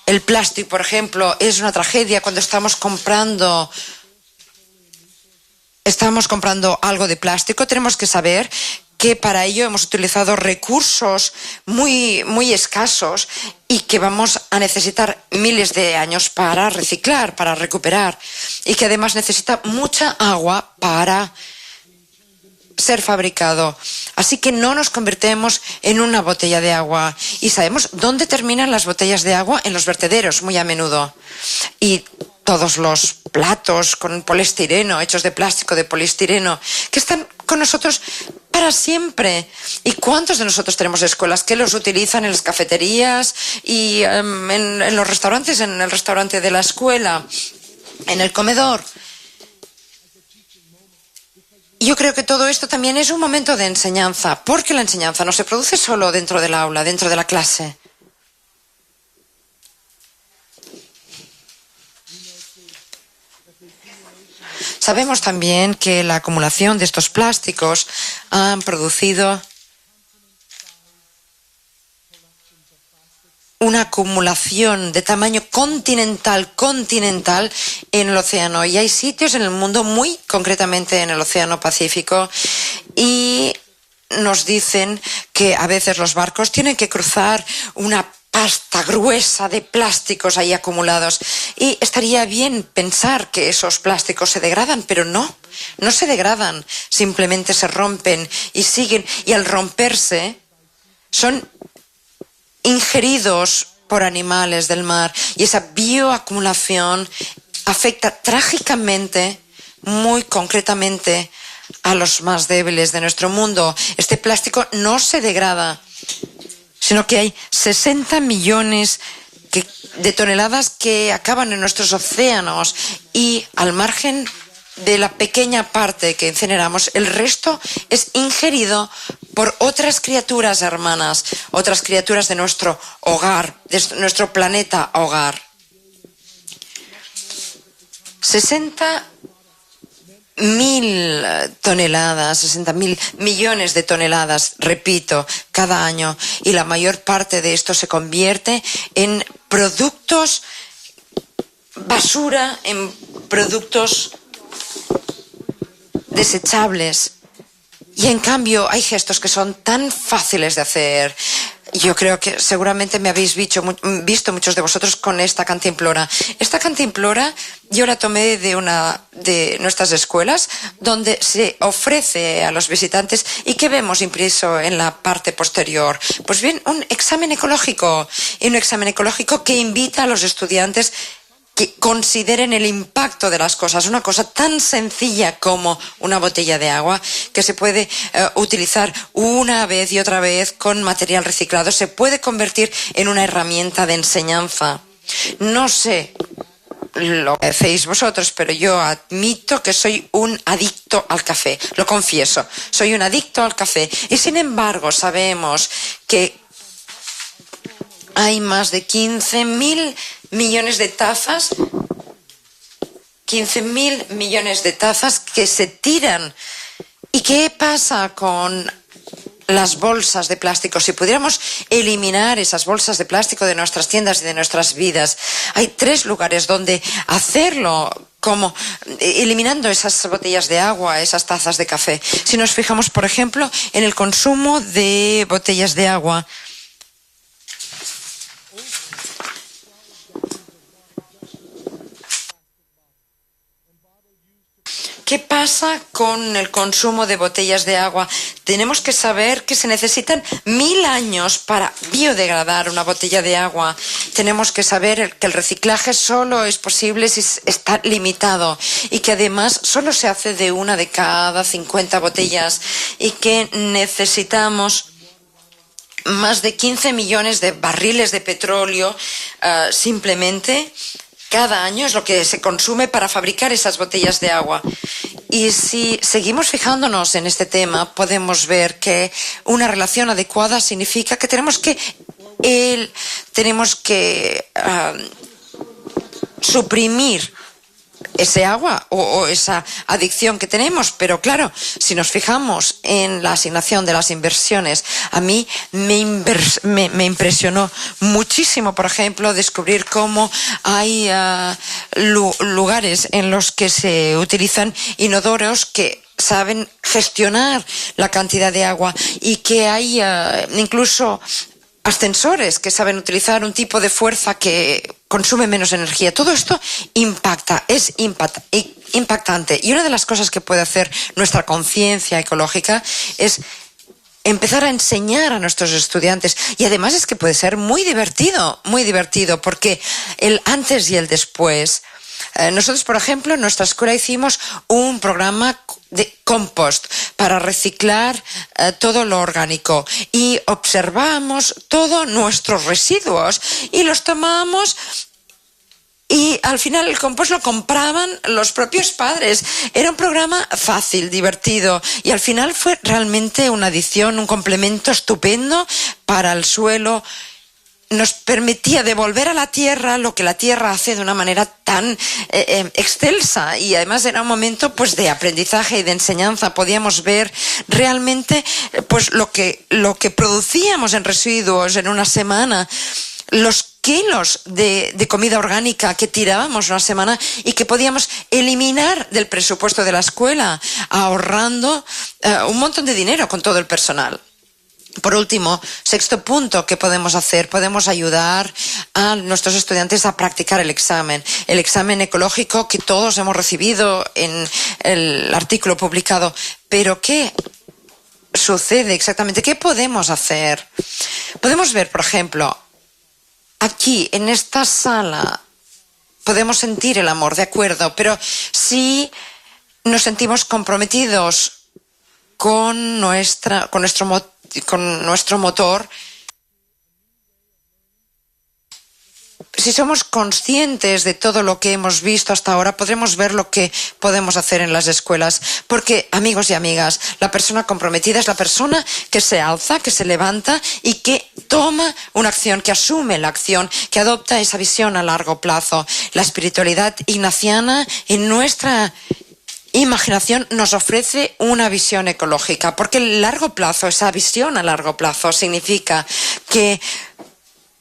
el plástico, por ejemplo, es una tragedia cuando estamos comprando algo de plástico. Tenemos que saber que para ello hemos utilizado recursos muy, muy escasos y que vamos a necesitar miles de años para reciclar, para recuperar, y que además necesita mucha agua para ser fabricado. Así que no nos convertemos en una botella de agua. Y sabemos dónde terminan las botellas de agua: en los vertederos, muy a menudo. Y todos los platos con poliestireno, hechos de plástico de poliestireno, que están con nosotros para siempre. ¿Y cuántos de nosotros tenemos escuelas que los utilizan en las cafeterías y en los restaurantes, en el restaurante de la escuela, en el comedor? Yo creo que todo esto también es un momento de enseñanza, porque la enseñanza no se produce solo dentro del aula, dentro de la clase. Sabemos también que la acumulación de estos plásticos han producido una acumulación de tamaño continental en el océano. Y hay sitios en el mundo, muy concretamente en el Océano Pacífico, y nos dicen que a veces los barcos tienen que cruzar una pasta gruesa de plásticos ahí acumulados. Y estaría bien pensar que esos plásticos se degradan, pero no se degradan, simplemente se rompen y siguen, y al romperse son ingeridos por animales del mar, y esa bioacumulación afecta trágicamente, muy concretamente, a los más débiles de nuestro mundo. Este plástico no se degrada, sino que hay 60 millones de toneladas que acaban en nuestros océanos, y al margen de la pequeña parte que incineramos, el resto es ingerido por otras criaturas hermanas, otras criaturas de nuestro hogar, de nuestro planeta hogar. 60.000 toneladas, 60.000 millones de toneladas, repito, cada año, y la mayor parte de esto se convierte en productos basura, en productos desechables. Y en cambio hay gestos que son tan fáciles de hacer. Yo creo que seguramente me habéis visto muchos de vosotros con esta cantimplora. Esta cantimplora yo la tomé de una de nuestras escuelas, donde se ofrece a los visitantes, y que vemos impreso en la parte posterior. Pues bien, un examen ecológico que invita a los estudiantes que consideren el impacto de las cosas. Una cosa tan sencilla como una botella de agua, que se puede utilizar una vez y otra vez con material reciclado, se puede convertir en una herramienta de enseñanza. No sé lo que hacéis vosotros, pero yo admito que soy un adicto al café. Lo confieso, soy un adicto al café. Y sin embargo sabemos que hay más de 15.000 millones de tazas, 15.000 millones de tazas que se tiran. ¿Y qué pasa con las bolsas de plástico? Si pudiéramos eliminar esas bolsas de plástico de nuestras tiendas y de nuestras vidas, hay 3 lugares donde hacerlo, como eliminando esas botellas de agua, esas tazas de café. Si nos fijamos, por ejemplo, en el consumo de botellas de agua, ¿qué pasa con el consumo de botellas de agua? Tenemos que saber que se necesitan 1000 años para biodegradar una botella de agua. Tenemos que saber que el reciclaje solo es posible si está limitado, y que además solo se hace de una de cada 50 botellas, y que necesitamos más de 15 millones de barriles de petróleo simplemente cada año, es lo que se consume para fabricar esas botellas de agua. Y si seguimos fijándonos en este tema, podemos ver que una relación adecuada significa que tenemos que suprimir ese agua o esa adicción que tenemos. Pero claro, si nos fijamos en la asignación de las inversiones, a mí me impresionó muchísimo, por ejemplo, descubrir cómo hay lugares en los que se utilizan inodoros que saben gestionar la cantidad de agua, y que hay incluso ascensores que saben utilizar un tipo de fuerza que consume menos energía. Todo esto es impactante. Y una de las cosas que puede hacer nuestra conciencia ecológica es empezar a enseñar a nuestros estudiantes. Y además es que puede ser muy divertido, porque el antes y el después Nosotros, por ejemplo, en nuestra escuela hicimos un programa de compost para reciclar todo lo orgánico y observamos todos nuestros residuos y los tomamos. Y al final el compost lo compraban los propios padres. Era un programa fácil, divertido. Y al final fue realmente una adición, un complemento estupendo para el suelo. Nos permitía devolver a la tierra lo que la tierra hace de una manera tan excelsa. Y además era un momento pues de aprendizaje y de enseñanza. Podíamos ver realmente pues lo que producíamos en residuos en una semana. Los kilos de comida orgánica que tirábamos una semana y que podíamos eliminar del presupuesto de la escuela, ahorrando un montón de dinero con todo el personal. Por último, sexto punto que podemos hacer, podemos ayudar a nuestros estudiantes a practicar el examen ecológico que todos hemos recibido en el artículo publicado. Pero ¿qué sucede exactamente? ¿Qué podemos hacer? Podemos ver, por ejemplo, aquí, en esta sala, podemos sentir el amor, de acuerdo, pero si nos sentimos comprometidos con nuestro motor, si somos conscientes de todo lo que hemos visto hasta ahora, podremos ver lo que podemos hacer en las escuelas. Porque, amigos y amigas, la persona comprometida es la persona que se alza, que se levanta y que toma una acción, que asume la acción, que adopta esa visión a largo plazo. La espiritualidad ignaciana en nuestra imaginación nos ofrece una visión ecológica, porque el largo plazo, esa visión a largo plazo, significa que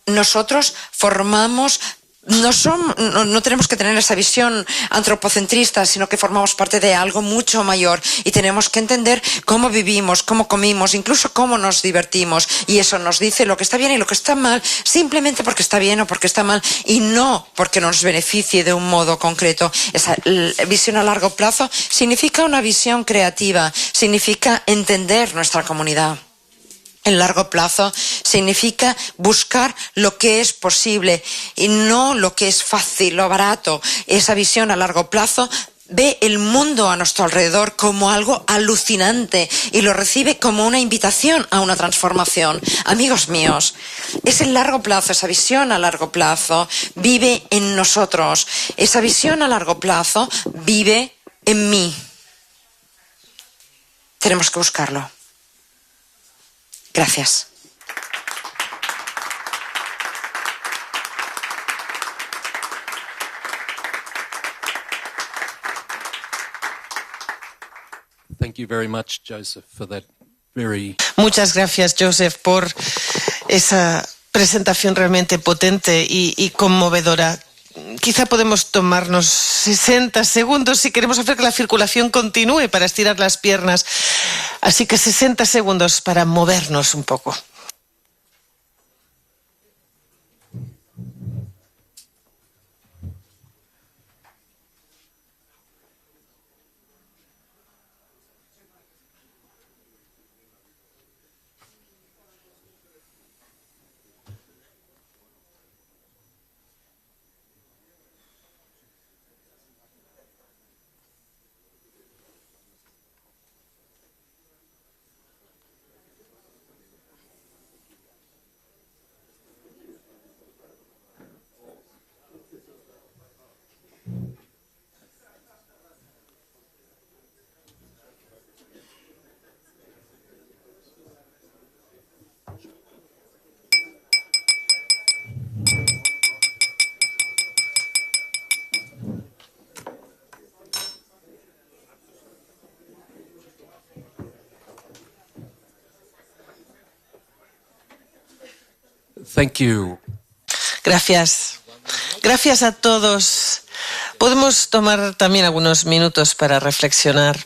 nosotros formamos, no tenemos que tener esa visión antropocentrista, sino que formamos parte de algo mucho mayor y tenemos que entender cómo vivimos, cómo comimos, incluso cómo nos divertimos, y eso nos dice lo que está bien y lo que está mal, simplemente porque está bien o porque está mal y no porque nos beneficie de un modo concreto. Esa visión a largo plazo significa una visión creativa, significa entender nuestra comunidad. En largo plazo significa buscar lo que es posible y no lo que es fácil o barato. Esa visión a largo plazo ve el mundo a nuestro alrededor como algo alucinante y lo recibe como una invitación a una transformación. Amigos míos, ese largo plazo, esa visión a largo plazo vive en nosotros. Esa visión a largo plazo vive en mí. Tenemos que buscarlo. Gracias. Thank you very much, Joseph, for that very... Muchas gracias, Joseph, por esa presentación realmente potente y conmovedora. Quizá podemos tomarnos 60 segundos si queremos hacer que la circulación continúe para estirar las piernas. Así que 60 segundos para movernos un poco. Thank you. Gracias. Gracias a todos. Podemos tomar también algunos minutos para reflexionar.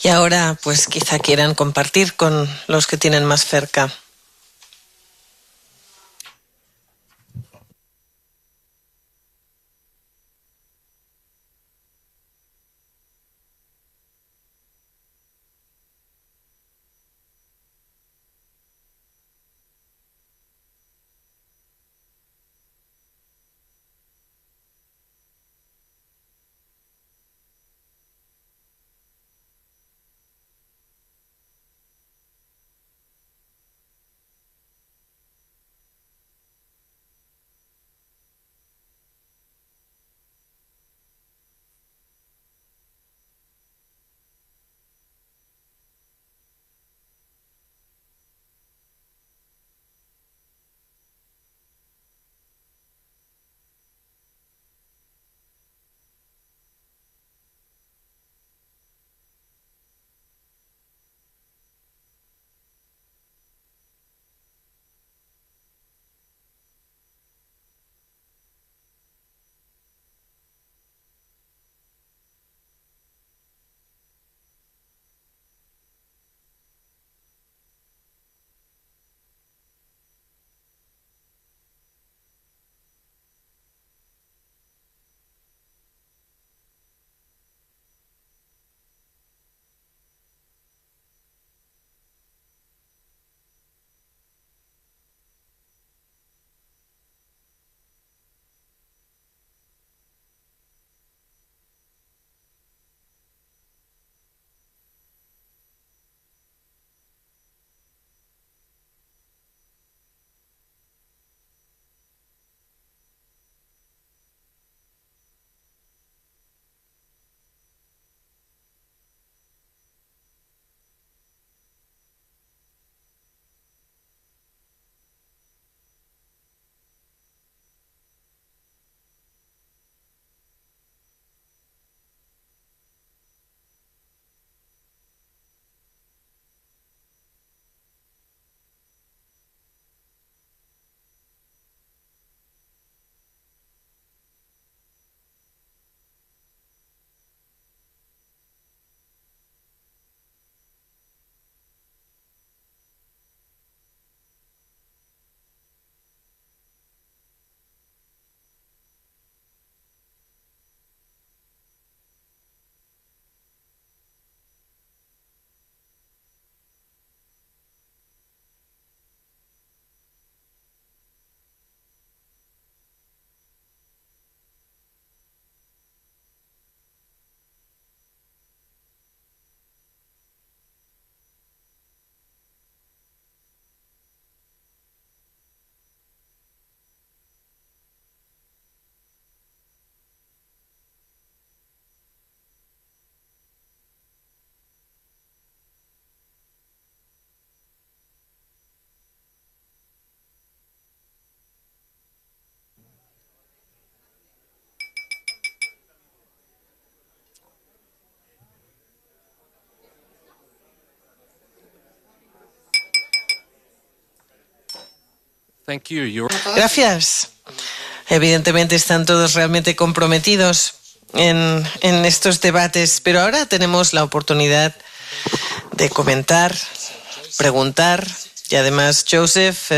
Y ahora, pues quizá quieran compartir con los que tienen más cerca. Thank you. Gracias. Evidentemente están todos realmente comprometidos en estos debates, pero ahora tenemos la oportunidad de comentar, preguntar, y además Joseph,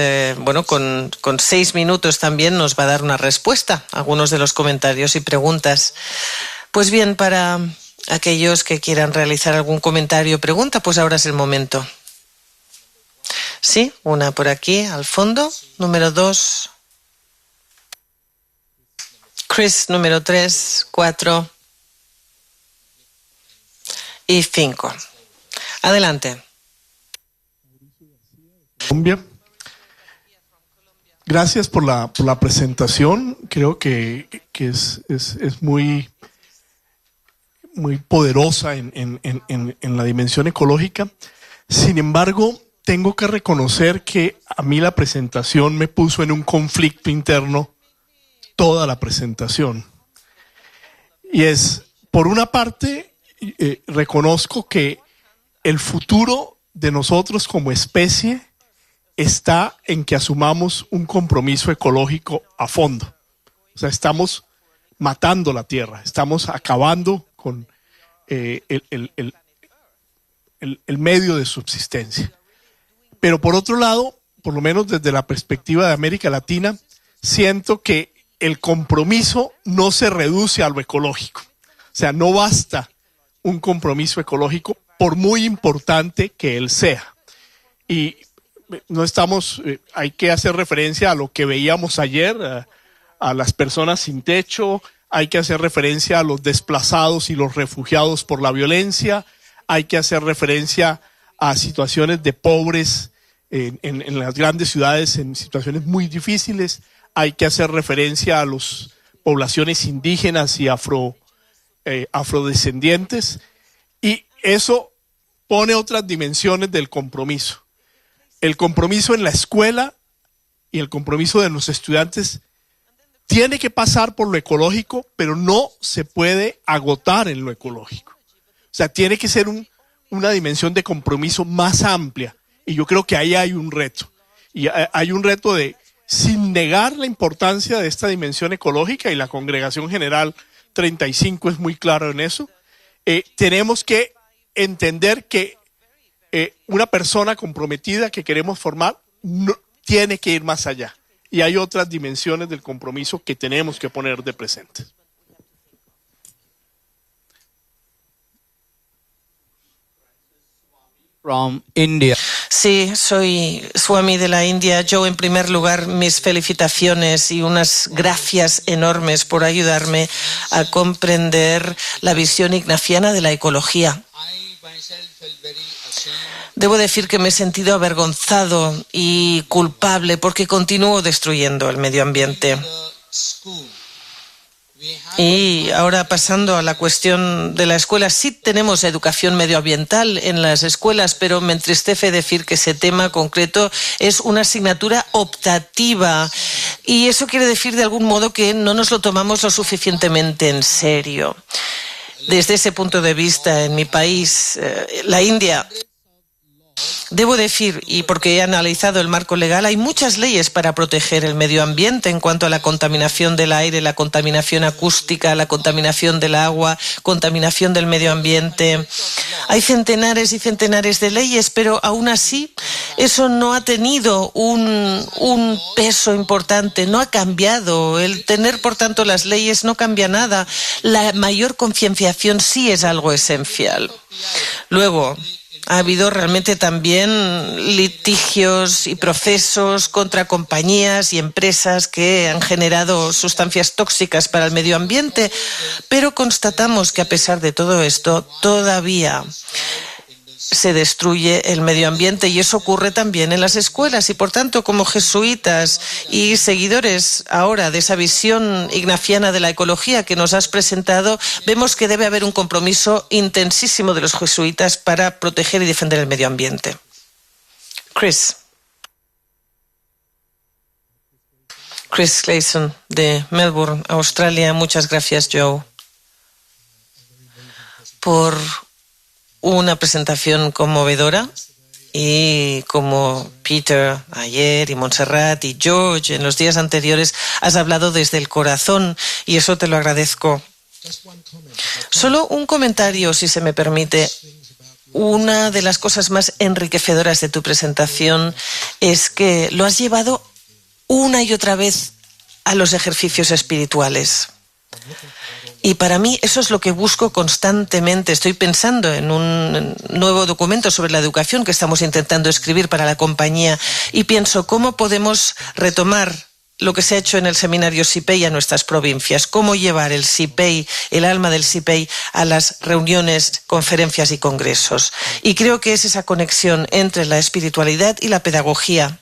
con 6 minutos también nos va a dar una respuesta a algunos de los comentarios y preguntas. Pues bien, para aquellos que quieran realizar algún comentario o pregunta, pues ahora es el momento. Sí, una por aquí, al fondo, número 2. Chris, número 3, 4 y 5. Adelante. Colombia. Gracias por la presentación. Creo que es muy poderosa en la dimensión ecológica. Sin embargo, tengo que reconocer que a mí la presentación me puso en un conflicto interno toda la presentación. Y es, por una parte, reconozco que el futuro de nosotros como especie está en que asumamos un compromiso ecológico a fondo. O sea, estamos matando la tierra, estamos acabando con el medio de subsistencia. Pero por otro lado, por lo menos desde la perspectiva de América Latina, siento que el compromiso no se reduce a lo ecológico. O sea, no basta un compromiso ecológico por muy importante que él sea. Y no estamos, hay que hacer referencia a lo que veíamos ayer, a las personas sin techo, hay que hacer referencia a los desplazados y los refugiados por la violencia, hay que hacer referencia a situaciones de pobres en las grandes ciudades en situaciones muy difíciles, hay que hacer referencia a las poblaciones indígenas y afrodescendientes, y eso pone otras dimensiones del compromiso. El compromiso en la escuela y el compromiso de los estudiantes tiene que pasar por lo ecológico, pero no se puede agotar en lo ecológico. O sea, tiene que ser una dimensión de compromiso más amplia, y yo creo que ahí hay un reto. Y hay un reto de, sin negar la importancia de esta dimensión ecológica, y la Congregación General 35 es muy claro en eso, tenemos que entender que una persona comprometida que queremos formar tiene que ir más allá. Y hay otras dimensiones del compromiso que tenemos que poner de presente. From India. Sí, soy Swami de la India. Yo, en primer lugar, mis felicitaciones y unas gracias enormes por ayudarme a comprender la visión ignaciana de la ecología. Debo decir que me he sentido avergonzado y culpable porque continúo destruyendo el medio ambiente. Y ahora, pasando a la cuestión de la escuela, sí tenemos educación medioambiental en las escuelas, pero me entristece decir que ese tema concreto es una asignatura optativa, y eso quiere decir de algún modo que no nos lo tomamos lo suficientemente en serio. Desde ese punto de vista, en mi país, la India, debo decir, y porque he analizado el marco legal, hay muchas leyes para proteger el medio ambiente en cuanto a la contaminación del aire, la contaminación acústica, la contaminación del agua, contaminación del medio ambiente. Hay centenares y centenares de leyes, pero aún así eso no ha tenido un peso importante, no ha cambiado. El tener, por tanto, las leyes no cambia nada. La mayor concienciación sí es algo esencial. Luego, ha habido realmente también litigios y procesos contra compañías y empresas que han generado sustancias tóxicas para el medio ambiente, pero constatamos que a pesar de todo esto, todavía se destruye el medio ambiente, y eso ocurre también en las escuelas. Y por tanto, como jesuitas y seguidores ahora de esa visión ignaciana de la ecología que nos has presentado, vemos que debe haber un compromiso intensísimo de los jesuitas para proteger y defender el medio ambiente. Chris Clayson, de Melbourne, Australia. Muchas gracias, Joe, por una presentación conmovedora, y como Peter ayer y Montserrat y George en los días anteriores, has hablado desde el corazón, y eso te lo agradezco. Solo un comentario, si se me permite. Una de las cosas más enriquecedoras de tu presentación es que lo has llevado una y otra vez a los ejercicios espirituales. Y para mí eso es lo que busco constantemente. Estoy pensando en un nuevo documento sobre la educación que estamos intentando escribir para la compañía, y pienso cómo podemos retomar lo que se ha hecho en el seminario SIPEI a nuestras provincias, cómo llevar el SIPEI, el alma del SIPEI, a las reuniones, conferencias y congresos. Y creo que es esa conexión entre la espiritualidad y la pedagogía.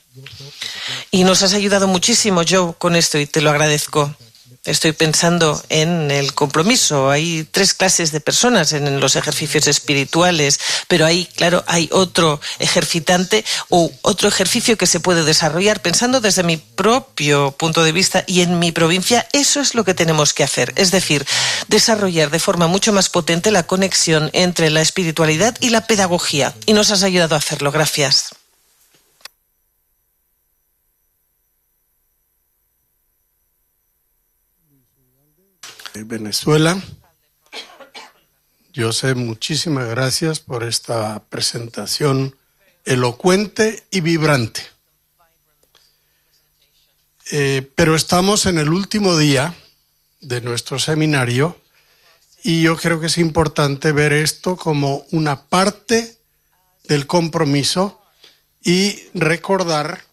Y nos has ayudado muchísimo, Joe, con esto, y te lo agradezco. Estoy pensando en el compromiso. Hay 3 clases de personas en los ejercicios espirituales, pero ahí, claro, hay otro ejercitante o otro ejercicio que se puede desarrollar. Pensando desde mi propio punto de vista y en mi provincia, eso es lo que tenemos que hacer. Es decir, desarrollar de forma mucho más potente la conexión entre la espiritualidad y la pedagogía. Y nos has ayudado a hacerlo. Gracias. Venezuela, Joseph, muchísimas gracias por esta presentación elocuente y vibrante. Pero estamos en el último día de nuestro seminario y yo creo que es importante ver esto como una parte del compromiso y recordar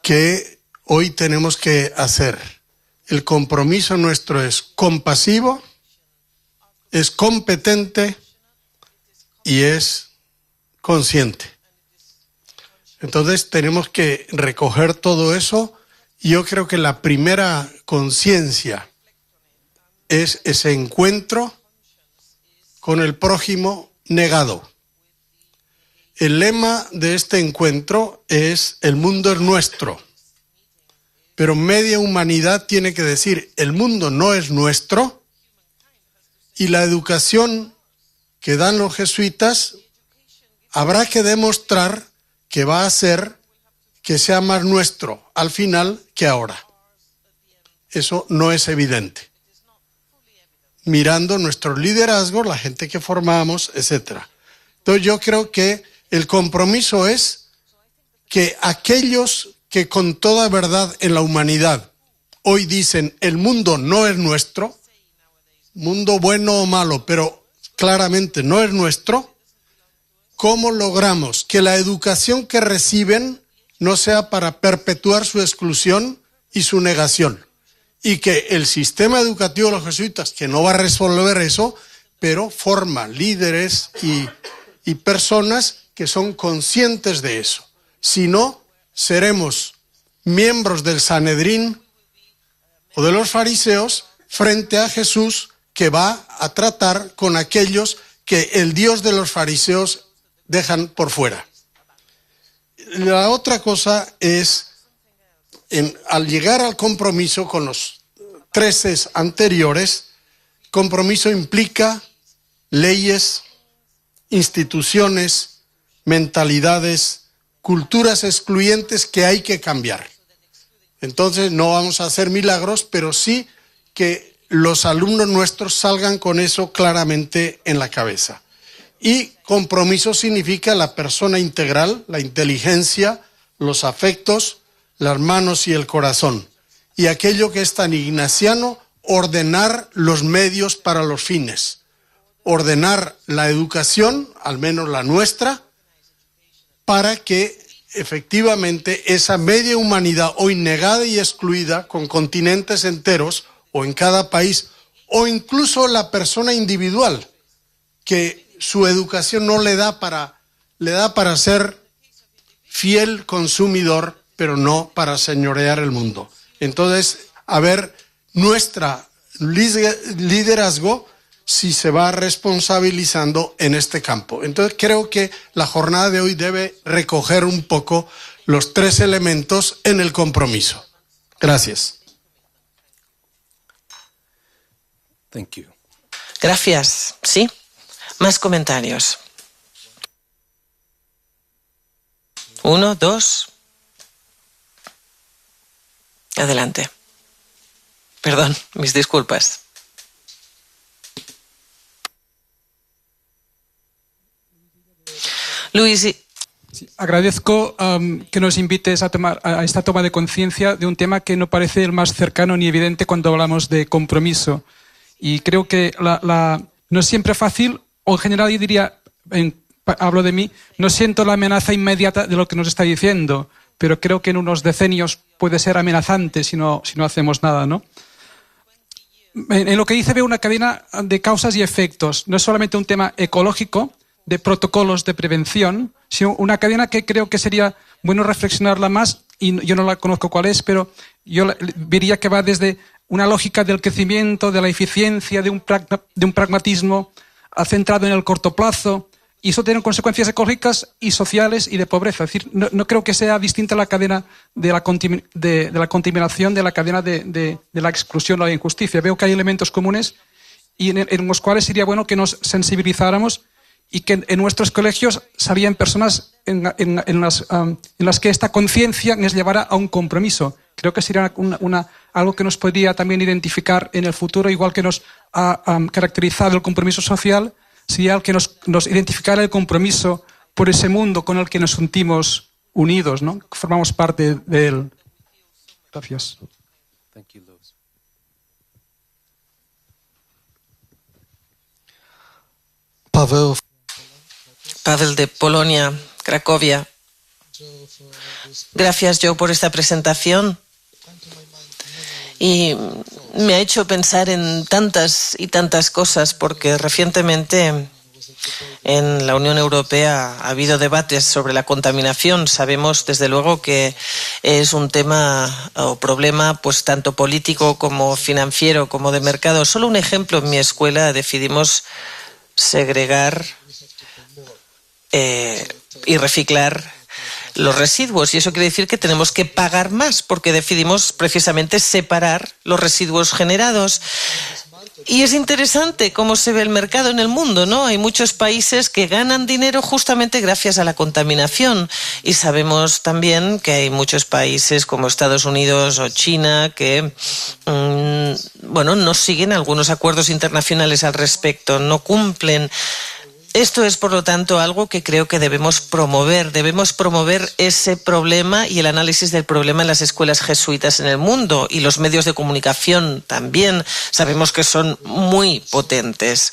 que hoy tenemos que hacer. El compromiso nuestro es compasivo, es competente y es consciente. Entonces tenemos que recoger todo eso y yo creo que la primera conciencia es ese encuentro con el prójimo negado. El lema de este encuentro es: el mundo es nuestro. Pero media humanidad tiene que decir: el mundo no es nuestro, y la educación que dan los jesuitas habrá que demostrar que va a hacer que sea más nuestro al final que ahora. Eso no es evidente. Mirando nuestros liderazgos, la gente que formamos, etc. Entonces yo creo que el compromiso es que aquellos que con toda verdad en la humanidad hoy dicen: el mundo no es nuestro, mundo bueno o malo, pero claramente no es nuestro, ¿cómo logramos que la educación que reciben no sea para perpetuar su exclusión y su negación? Y que el sistema educativo de los jesuitas, que no va a resolver eso, pero forma líderes y personas que son conscientes de eso. Si no, seremos miembros del Sanedrín o de los fariseos frente a Jesús, que va a tratar con aquellos que el Dios de los fariseos dejan por fuera. La otra cosa es, al llegar al compromiso con los 13 anteriores, compromiso implica leyes, instituciones, mentalidades, culturas excluyentes que hay que cambiar. Entonces no vamos a hacer milagros, pero sí que los alumnos nuestros salgan con eso claramente en la cabeza. Y compromiso significa la persona integral, la inteligencia, los afectos, las manos y el corazón. Y aquello que es tan ignaciano, ordenar los medios para los fines. Ordenar la educación, al menos la nuestra, para que efectivamente esa media humanidad hoy negada y excluida, con continentes enteros, o en cada país, o incluso la persona individual, que su educación no le da para ser fiel consumidor, pero no para señorear el mundo. Entonces, a ver, nuestra liderazgo si se va responsabilizando en este campo. Entonces, creo que la jornada de hoy debe recoger un poco los 3 elementos en el compromiso. Gracias. Thank you. Gracias. Sí. Más comentarios. 1, 2. Adelante. Perdón, mis disculpas. Luis. Sí, agradezco que nos invites a esta toma de conciencia de un tema que no parece el más cercano ni evidente cuando hablamos de compromiso. Y creo que no es siempre fácil, o en general yo diría, hablo de mí, no siento la amenaza inmediata de lo que nos está diciendo, pero creo que en unos decenios puede ser amenazante si no hacemos nada, ¿no? En lo que dice veo una cadena de causas y efectos. No es solamente un tema ecológico, de protocolos de prevención, sino una cadena que creo que sería bueno reflexionarla más, y yo no la conozco cuál es, pero yo diría que va desde una lógica del crecimiento, de la eficiencia, de un pragmatismo centrado en el corto plazo, y eso tiene consecuencias ecológicas y sociales y de pobreza. Es decir, no creo que sea distinta la cadena de la contaminación de la cadena de la exclusión o la injusticia. Veo que hay elementos comunes y en los cuales sería bueno que nos sensibilizáramos y que en nuestros colegios salían personas en las que esta conciencia nos llevara a un compromiso. Creo que sería algo que nos podría también identificar en el futuro, igual que nos ha caracterizado el compromiso social sería el que nos identificara el compromiso por ese mundo con el que nos sentimos unidos, ¿no? Formamos parte de él. Gracias. Thank you, Lewis. Pavel de Polonia, Cracovia. Gracias, Joe, por esta presentación. Y me ha hecho pensar en tantas y tantas cosas, porque recientemente en la Unión Europea ha habido debates sobre la contaminación. Sabemos, desde luego, que es un tema o problema pues tanto político como financiero como de mercado. Solo un ejemplo: en mi escuela decidimos segregar y reciclar los residuos, y eso quiere decir que tenemos que pagar más porque decidimos precisamente separar los residuos generados. Y es interesante cómo se ve el mercado en el mundo, ¿no? Hay muchos países que ganan dinero justamente gracias a la contaminación, y sabemos también que hay muchos países como Estados Unidos o China que no siguen algunos acuerdos internacionales al respecto, no cumplen. Esto es, por lo tanto, algo que creo que debemos promover. Debemos promover ese problema y el análisis del problema en las escuelas jesuitas en el mundo, y los medios de comunicación también. Sabemos que son muy potentes.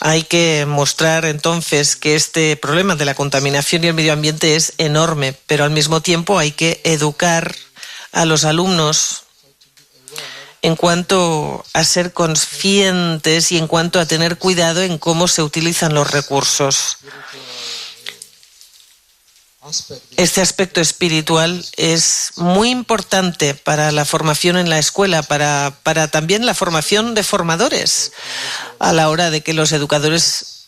Hay que mostrar entonces que este problema de la contaminación y el medio ambiente es enorme, pero al mismo tiempo hay que educar a los alumnos en cuanto a ser conscientes y en cuanto a tener cuidado en cómo se utilizan los recursos. Este aspecto espiritual es muy importante para la formación en la escuela, para también la formación de formadores, a la hora de que los educadores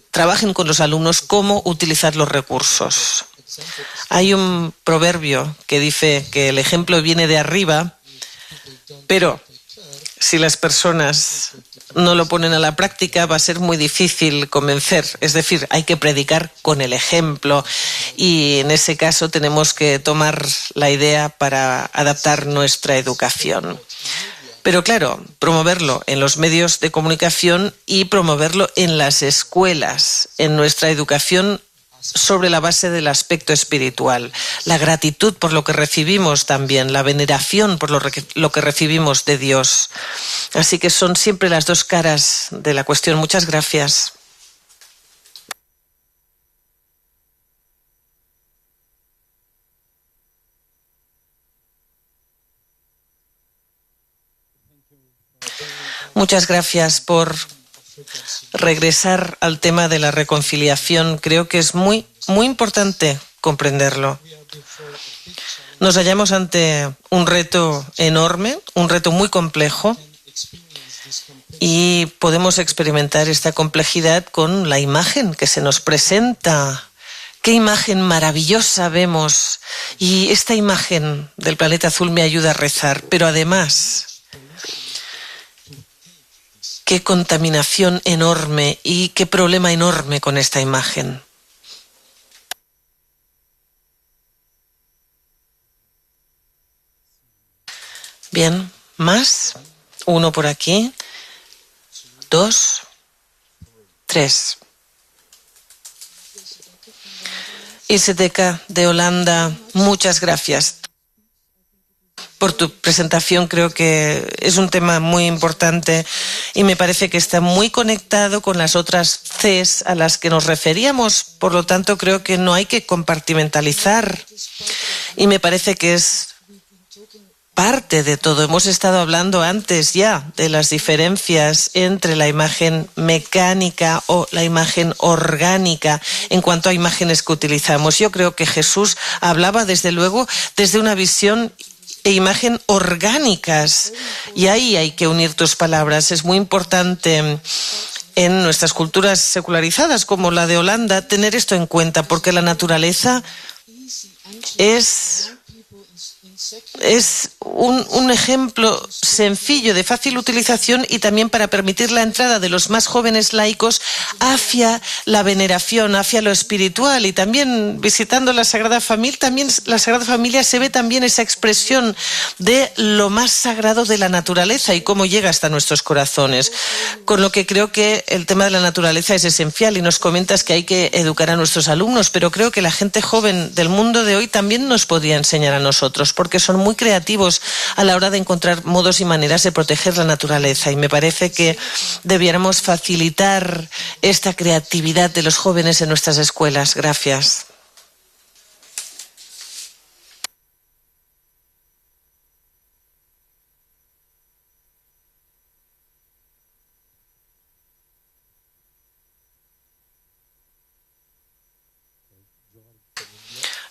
trabajen con los alumnos cómo utilizar los recursos. Hay un proverbio que dice que el ejemplo viene de arriba, pero si las personas no lo ponen a la práctica va a ser muy difícil convencer. Es decir, hay que predicar con el ejemplo, y en ese caso tenemos que tomar la idea para adaptar nuestra educación. Pero claro, promoverlo en los medios de comunicación y promoverlo en las escuelas, en nuestra educación, sobre la base del aspecto espiritual, la gratitud por lo que recibimos también, la veneración por lo que recibimos de Dios. Así que son siempre las dos caras de la cuestión. Muchas gracias. Muchas gracias por regresar al tema de la reconciliación. Creo que es muy, muy importante comprenderlo. Nos hallamos ante un reto enorme, un reto muy complejo, y podemos experimentar esta complejidad con la imagen que se nos presenta. ¡Qué imagen maravillosa vemos! Y esta imagen del planeta azul me ayuda a rezar, pero además, qué contaminación enorme y qué problema enorme con esta imagen. Bien, más. Uno por aquí. 2, 3. ICTK de Holanda, muchas gracias por tu presentación. Creo que es un tema muy importante y me parece que está muy conectado con las otras Cs a las que nos referíamos. Por lo tanto, creo que no hay que compartimentalizar, y me parece que es parte de todo. Hemos estado hablando antes ya de las diferencias entre la imagen mecánica o la imagen orgánica en cuanto a imágenes que utilizamos. Yo creo que Jesús hablaba, desde luego, desde una visión e imagen orgánicas, y ahí hay que unir tus palabras. Es muy importante en nuestras culturas secularizadas como la de Holanda tener esto en cuenta, porque la naturaleza es es un ejemplo sencillo de fácil utilización y también para permitir la entrada de los más jóvenes laicos hacia la veneración, hacia lo espiritual, y también visitando la Sagrada Familia, también la Sagrada Familia se ve también esa expresión de lo más sagrado de la naturaleza y cómo llega hasta nuestros corazones. Con lo que creo que el tema de la naturaleza es esencial, y nos comentas que hay que educar a nuestros alumnos, pero creo que la gente joven del mundo de hoy también nos podría enseñar a nosotros, porque son muy creativos a la hora de encontrar modos y maneras de proteger la naturaleza, y me parece que debiéramos facilitar esta creatividad de los jóvenes en nuestras escuelas. Gracias.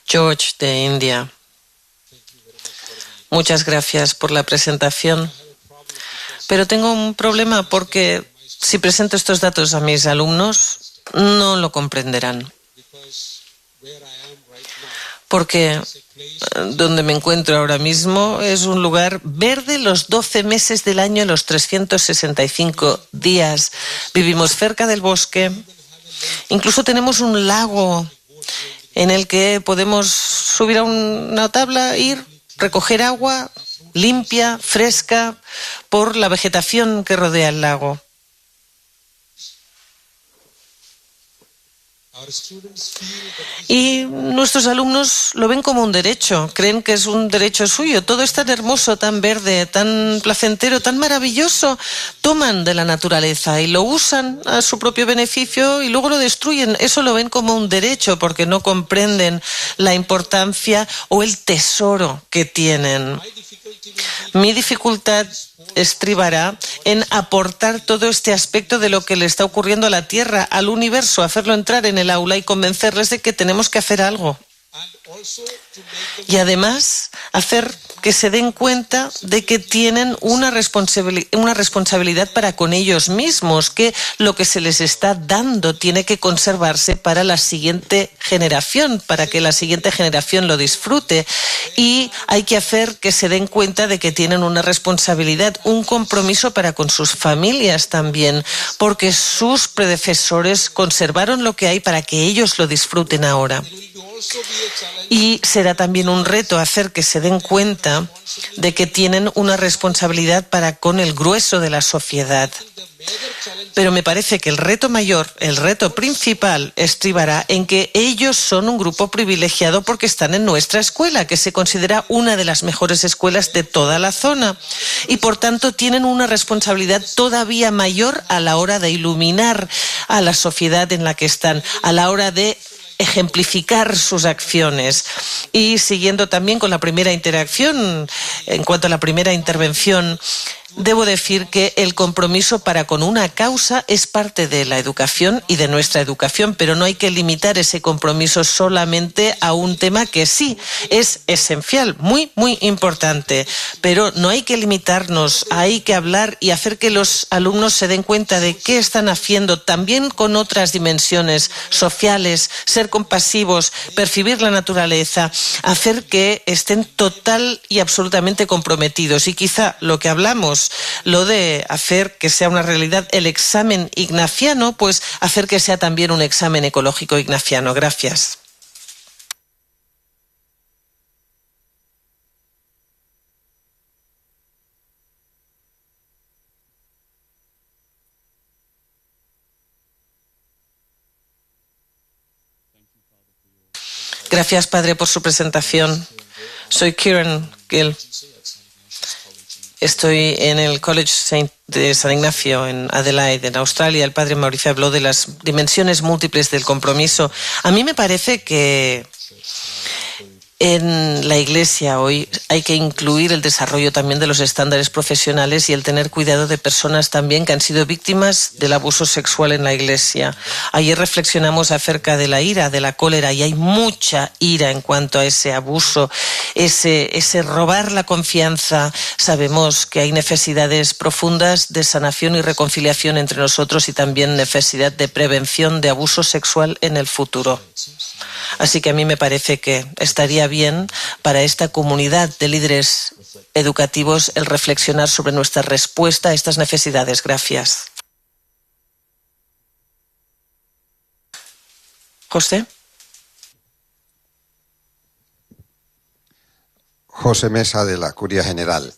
George, de India. Muchas gracias por la presentación. Pero tengo un problema porque si presento estos datos a mis alumnos, no lo comprenderán. Porque donde me encuentro ahora mismo es un lugar verde los 12 meses del año, los 365 días. Vivimos cerca del bosque. Incluso tenemos un lago en el que podemos subir a una tabla, ir, recoger agua limpia, fresca, por la vegetación que rodea el lago. Y nuestros alumnos lo ven como un derecho, creen que es un derecho suyo. Todo es tan hermoso, tan verde, tan placentero, tan maravilloso. Toman de la naturaleza y lo usan a su propio beneficio y luego lo destruyen. Eso lo ven como un derecho porque no comprenden la importancia o el tesoro que tienen. Mi dificultad estribará en aportar todo este aspecto de lo que le está ocurriendo a la Tierra, al universo, hacerlo entrar en el aula y convencerles de que tenemos que hacer algo. Y además, hacer que se den cuenta de que tienen una responsabilidad para con ellos mismos, que lo que se les está dando tiene que conservarse para la siguiente generación, para que la siguiente generación lo disfrute. Y hay que hacer que se den cuenta de que tienen una responsabilidad, un compromiso para con sus familias también, porque sus predecesores conservaron lo que hay para que ellos lo disfruten ahora. Y será también un reto hacer que se den cuenta de que tienen una responsabilidad para con el grueso de la sociedad. Pero me parece que el reto mayor, el reto principal, estribará en que ellos son un grupo privilegiado porque están en nuestra escuela, que se considera una de las mejores escuelas de toda la zona. Y por tanto tienen una responsabilidad todavía mayor a la hora de iluminar a la sociedad en la que están, a la hora de ejemplificar sus acciones. Y siguiendo también con la primera interacción, en cuanto a la primera intervención, debo decir que el compromiso para con una causa es parte de la educación y de nuestra educación, pero no hay que limitar ese compromiso solamente a un tema que sí es esencial, muy, muy importante, pero no hay que limitarnos, hay que hablar y hacer que los alumnos se den cuenta de qué están haciendo también con otras dimensiones sociales, ser compasivos, percibir la naturaleza, hacer que estén total y absolutamente comprometidos. Y quizá lo que hablamos, lo de hacer que sea una realidad el examen ignaciano, pues hacer que sea también un examen ecológico ignaciano. Gracias. Gracias, Padre, por su presentación. Soy Kieran Gill. Estoy en el College de San Ignacio en Adelaide, en Australia. El padre Mauricio habló de las dimensiones múltiples del compromiso. A mí me parece que en la Iglesia hoy hay que incluir el desarrollo también de los estándares profesionales y el tener cuidado de personas también que han sido víctimas del abuso sexual en la Iglesia. Ayer reflexionamos acerca de la ira, de la cólera, y hay mucha ira en cuanto a ese abuso, ese robar la confianza. Sabemos que hay necesidades profundas de sanación y reconciliación entre nosotros y también necesidad de prevención de abuso sexual en el futuro. Así que a mí me parece que estaría bien para esta comunidad de líderes educativos el reflexionar sobre nuestra respuesta a estas necesidades. Gracias. José. José Mesa, de la Curia General.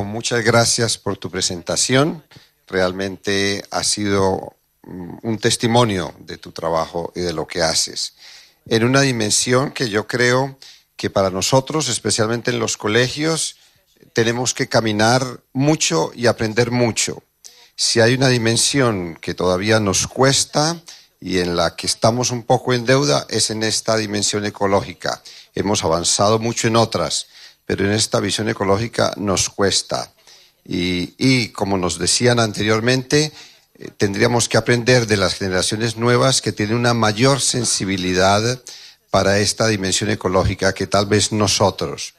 Muchas gracias por tu presentación. Realmente ha sido un testimonio de tu trabajo y de lo que haces. En una dimensión que yo creo que para nosotros, especialmente en los colegios, tenemos que caminar mucho y aprender mucho. Si hay una dimensión que todavía nos cuesta y en la que estamos un poco en deuda, es en esta dimensión ecológica. Hemos avanzado mucho en otras, pero en esta visión ecológica nos cuesta. Y como nos decían anteriormente, tendríamos que aprender de las generaciones nuevas que tienen una mayor sensibilidad para esta dimensión ecológica que tal vez nosotros.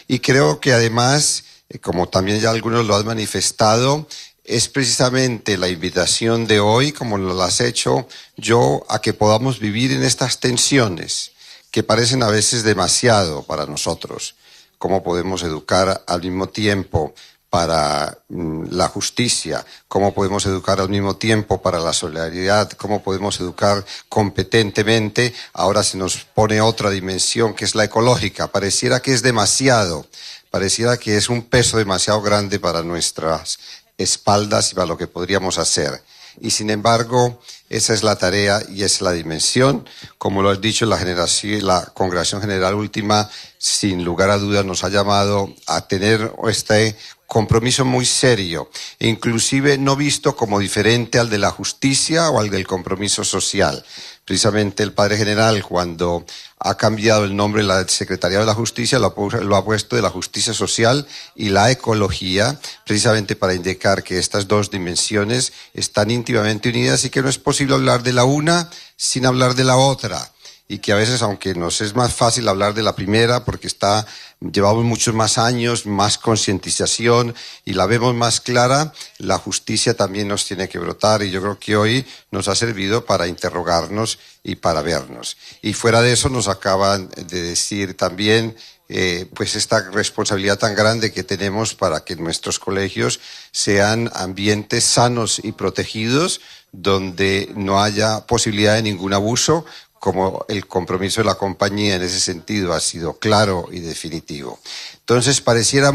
Y creo que además, como también ya algunos lo han manifestado, es precisamente la invitación de hoy, como lo has hecho yo, a que podamos vivir en estas tensiones que parecen a veces demasiado para nosotros. Cómo podemos educar al mismo tiempo para la justicia, cómo podemos educar al mismo tiempo para la solidaridad, cómo podemos educar competentemente. Ahora se nos pone otra dimensión que es la ecológica. Pareciera que es demasiado, pareciera que es un peso demasiado grande para nuestras espaldas y para lo que podríamos hacer. Y sin embargo, esa es la tarea y es la dimensión. Como lo has dicho, la Congregación General Última, sin lugar a dudas, nos ha llamado a tener este compromiso muy serio, e inclusive no visto como diferente al de la justicia o al del compromiso social. Precisamente el Padre General, cuando ha cambiado el nombre de la Secretaría de la Justicia, lo ha puesto de la justicia social y la ecología, precisamente para indicar que estas dos dimensiones están íntimamente unidas y que no es posible hablar de la una sin hablar de la otra. Y que a veces, aunque nos es más fácil hablar de la primera porque llevamos muchos más años, más concientización y la vemos más clara, la justicia también nos tiene que brotar y yo creo que hoy nos ha servido para interrogarnos y para vernos. Y fuera de eso nos acaban de decir también pues esta responsabilidad tan grande que tenemos para que nuestros colegios sean ambientes sanos y protegidos donde no haya posibilidad de ningún abuso, como el compromiso de la compañía en ese sentido ha sido claro y definitivo. Entonces pareciera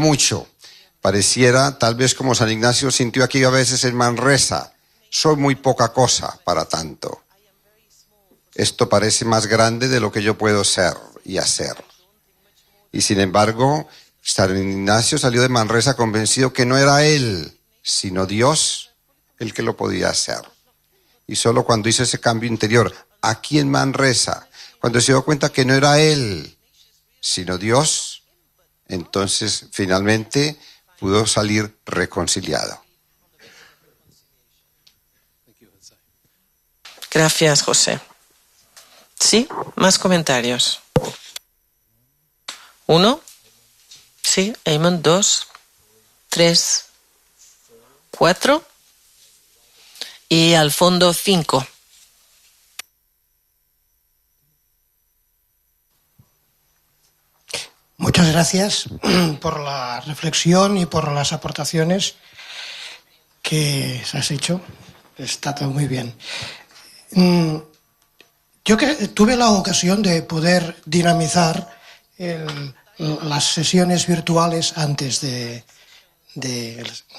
tal vez como San Ignacio sintió aquí a veces en Manresa, soy muy poca cosa para tanto. Esto parece más grande de lo que yo puedo ser y hacer. Y sin embargo, San Ignacio salió de Manresa convencido que no era él, sino Dios el que lo podía hacer. Y solo cuando hizo ese cambio interior, aquí en Manresa, cuando se dio cuenta que no era él, sino Dios, entonces finalmente pudo salir reconciliado. Gracias, José. ¿Sí? ¿Más comentarios? 1. Sí, Eamon. 2, 3, 4. Y al fondo 5. Muchas gracias por la reflexión y por las aportaciones que has hecho. Está todo muy bien. Yo tuve la ocasión de poder dinamizar las sesiones virtuales antes de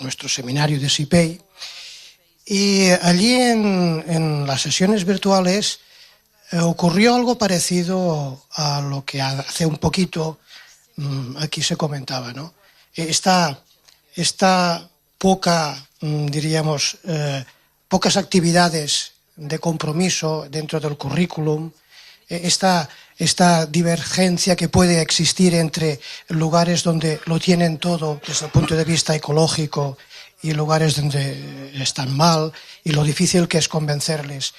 nuestro seminario de SIPEI. Y allí en las sesiones virtuales ocurrió algo parecido a lo que hace un poquito aquí se comentaba, ¿no? Esta pocas actividades de compromiso dentro del currículum, esta divergencia que puede existir entre lugares donde lo tienen todo desde el punto de vista ecológico y lugares donde están mal, y lo difícil que es convencerles.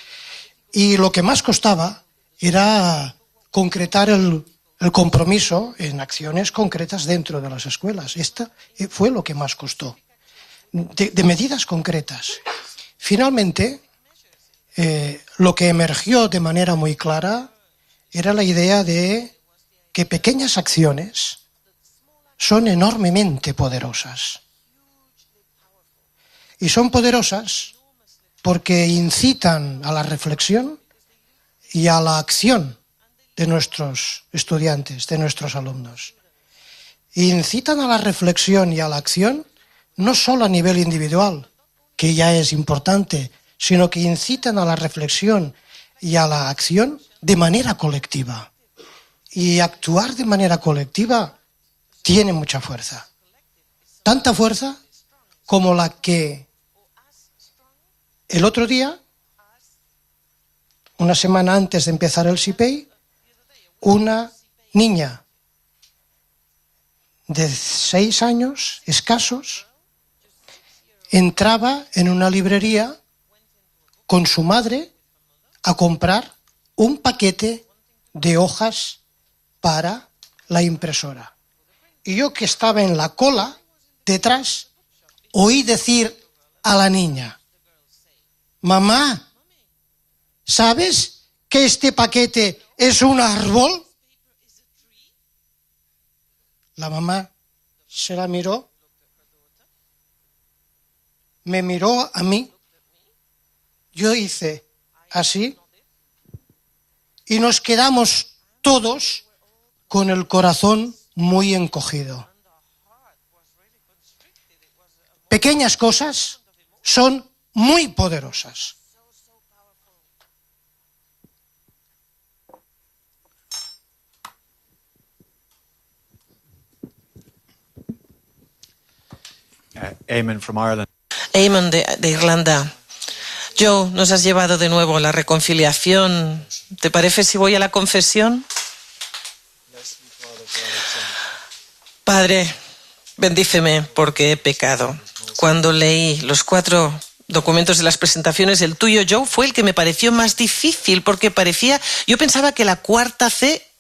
Y lo que más costaba era concretar el compromiso en acciones concretas dentro de las escuelas. Esto fue lo que más costó, de medidas concretas. Finalmente, lo que emergió de manera muy clara era la idea de que pequeñas acciones son enormemente poderosas. Y son poderosas porque incitan a la reflexión y a la acción de nuestros estudiantes, de nuestros alumnos. Incitan a la reflexión y a la acción no solo a nivel individual, que ya es importante, sino que incitan a la reflexión y a la acción de manera colectiva. Y actuar de manera colectiva tiene mucha fuerza. Tanta fuerza como la que el otro día, una semana antes de empezar el CIPEI, una niña de 6 años escasos entraba en una librería con su madre a comprar un paquete de hojas para la impresora. Y yo, que estaba en la cola detrás, oí decir a la niña: mamá, ¿sabes que este paquete es un árbol? La mamá se la miró, me miró a mí, yo hice así y nos quedamos todos con el corazón muy encogido. Pequeñas cosas son muy poderosas. Eamon from Ireland. Eamon de Irlanda. Joe, nos has llevado de nuevo a la reconciliación. ¿Te parece si voy a la confesión? Padre, bendíceme porque he pecado. Cuando leí los 4 documentos de las presentaciones, el tuyo, Joe, fue el que me pareció más difícil porque yo pensaba que la cuarta C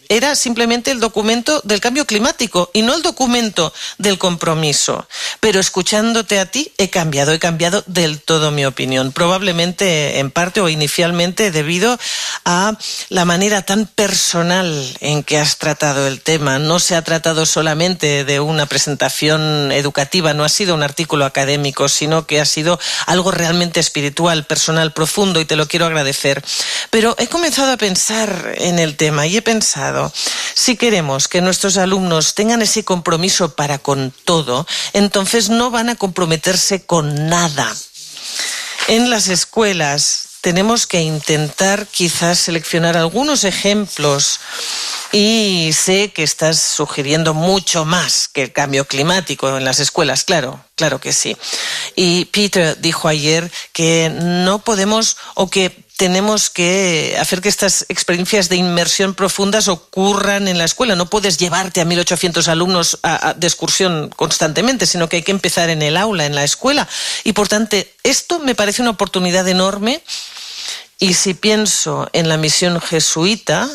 era simplemente el documento del cambio climático y no el documento del compromiso. Pero escuchándote a ti he cambiado del todo mi opinión. Probablemente en parte o inicialmente debido a la manera tan personal en que has tratado el tema. No se ha tratado solamente de una presentación educativa, no ha sido un artículo académico, sino que ha sido algo realmente espiritual, personal, profundo, y te lo quiero agradecer. Pero he comenzado a pensar en el tema y he pensado, si queremos que nuestros alumnos tengan ese compromiso para con todo, entonces no van a comprometerse con nada. En las escuelas tenemos que intentar quizás seleccionar algunos ejemplos, y sé que estás sugiriendo mucho más que el cambio climático en las escuelas, claro que sí. Y Peter dijo ayer que no podemos o que tenemos que hacer que estas experiencias de inmersión profundas ocurran en la escuela. No puedes llevarte a 1.800 alumnos de excursión constantemente, sino que hay que empezar en el aula, en la escuela. Y por tanto, esto me parece una oportunidad enorme. Y si pienso en la misión jesuita,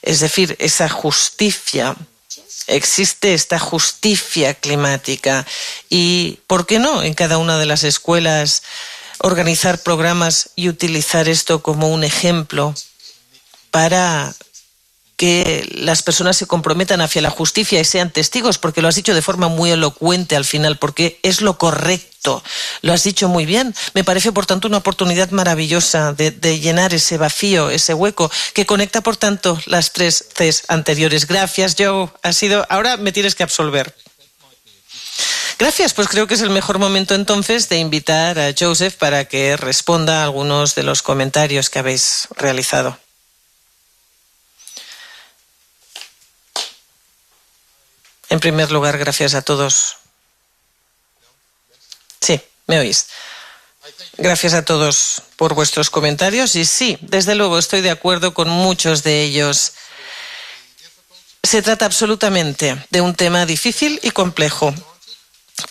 es decir, esa justicia, existe esta justicia climática. Y, ¿por qué no?, en cada una de las escuelas organizar programas y utilizar esto como un ejemplo para que las personas se comprometan hacia la justicia y sean testigos, porque lo has dicho de forma muy elocuente al final, porque es lo correcto, lo has dicho muy bien. Me parece, por tanto, una oportunidad maravillosa de llenar ese vacío, ese hueco, que conecta, por tanto, las 3 Cs anteriores. Gracias, Joe. Ahora me tienes que absolver. Gracias, pues creo que es el mejor momento entonces de invitar a Joseph para que responda a algunos de los comentarios que habéis realizado. En primer lugar, gracias a todos. Sí, me oís. Gracias a todos por vuestros comentarios y sí, desde luego estoy de acuerdo con muchos de ellos. Se trata absolutamente de un tema difícil y complejo.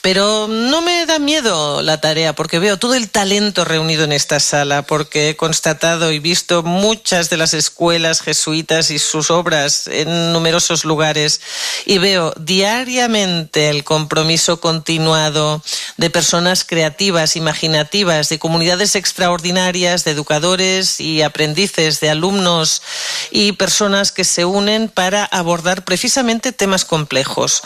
Pero no me da miedo la tarea, porque veo todo el talento reunido en esta sala, porque he constatado y visto muchas de las escuelas jesuitas y sus obras en numerosos lugares, y veo diariamente el compromiso continuado de personas creativas, imaginativas, de comunidades extraordinarias, de educadores y aprendices, de alumnos y personas que se unen para abordar precisamente temas complejos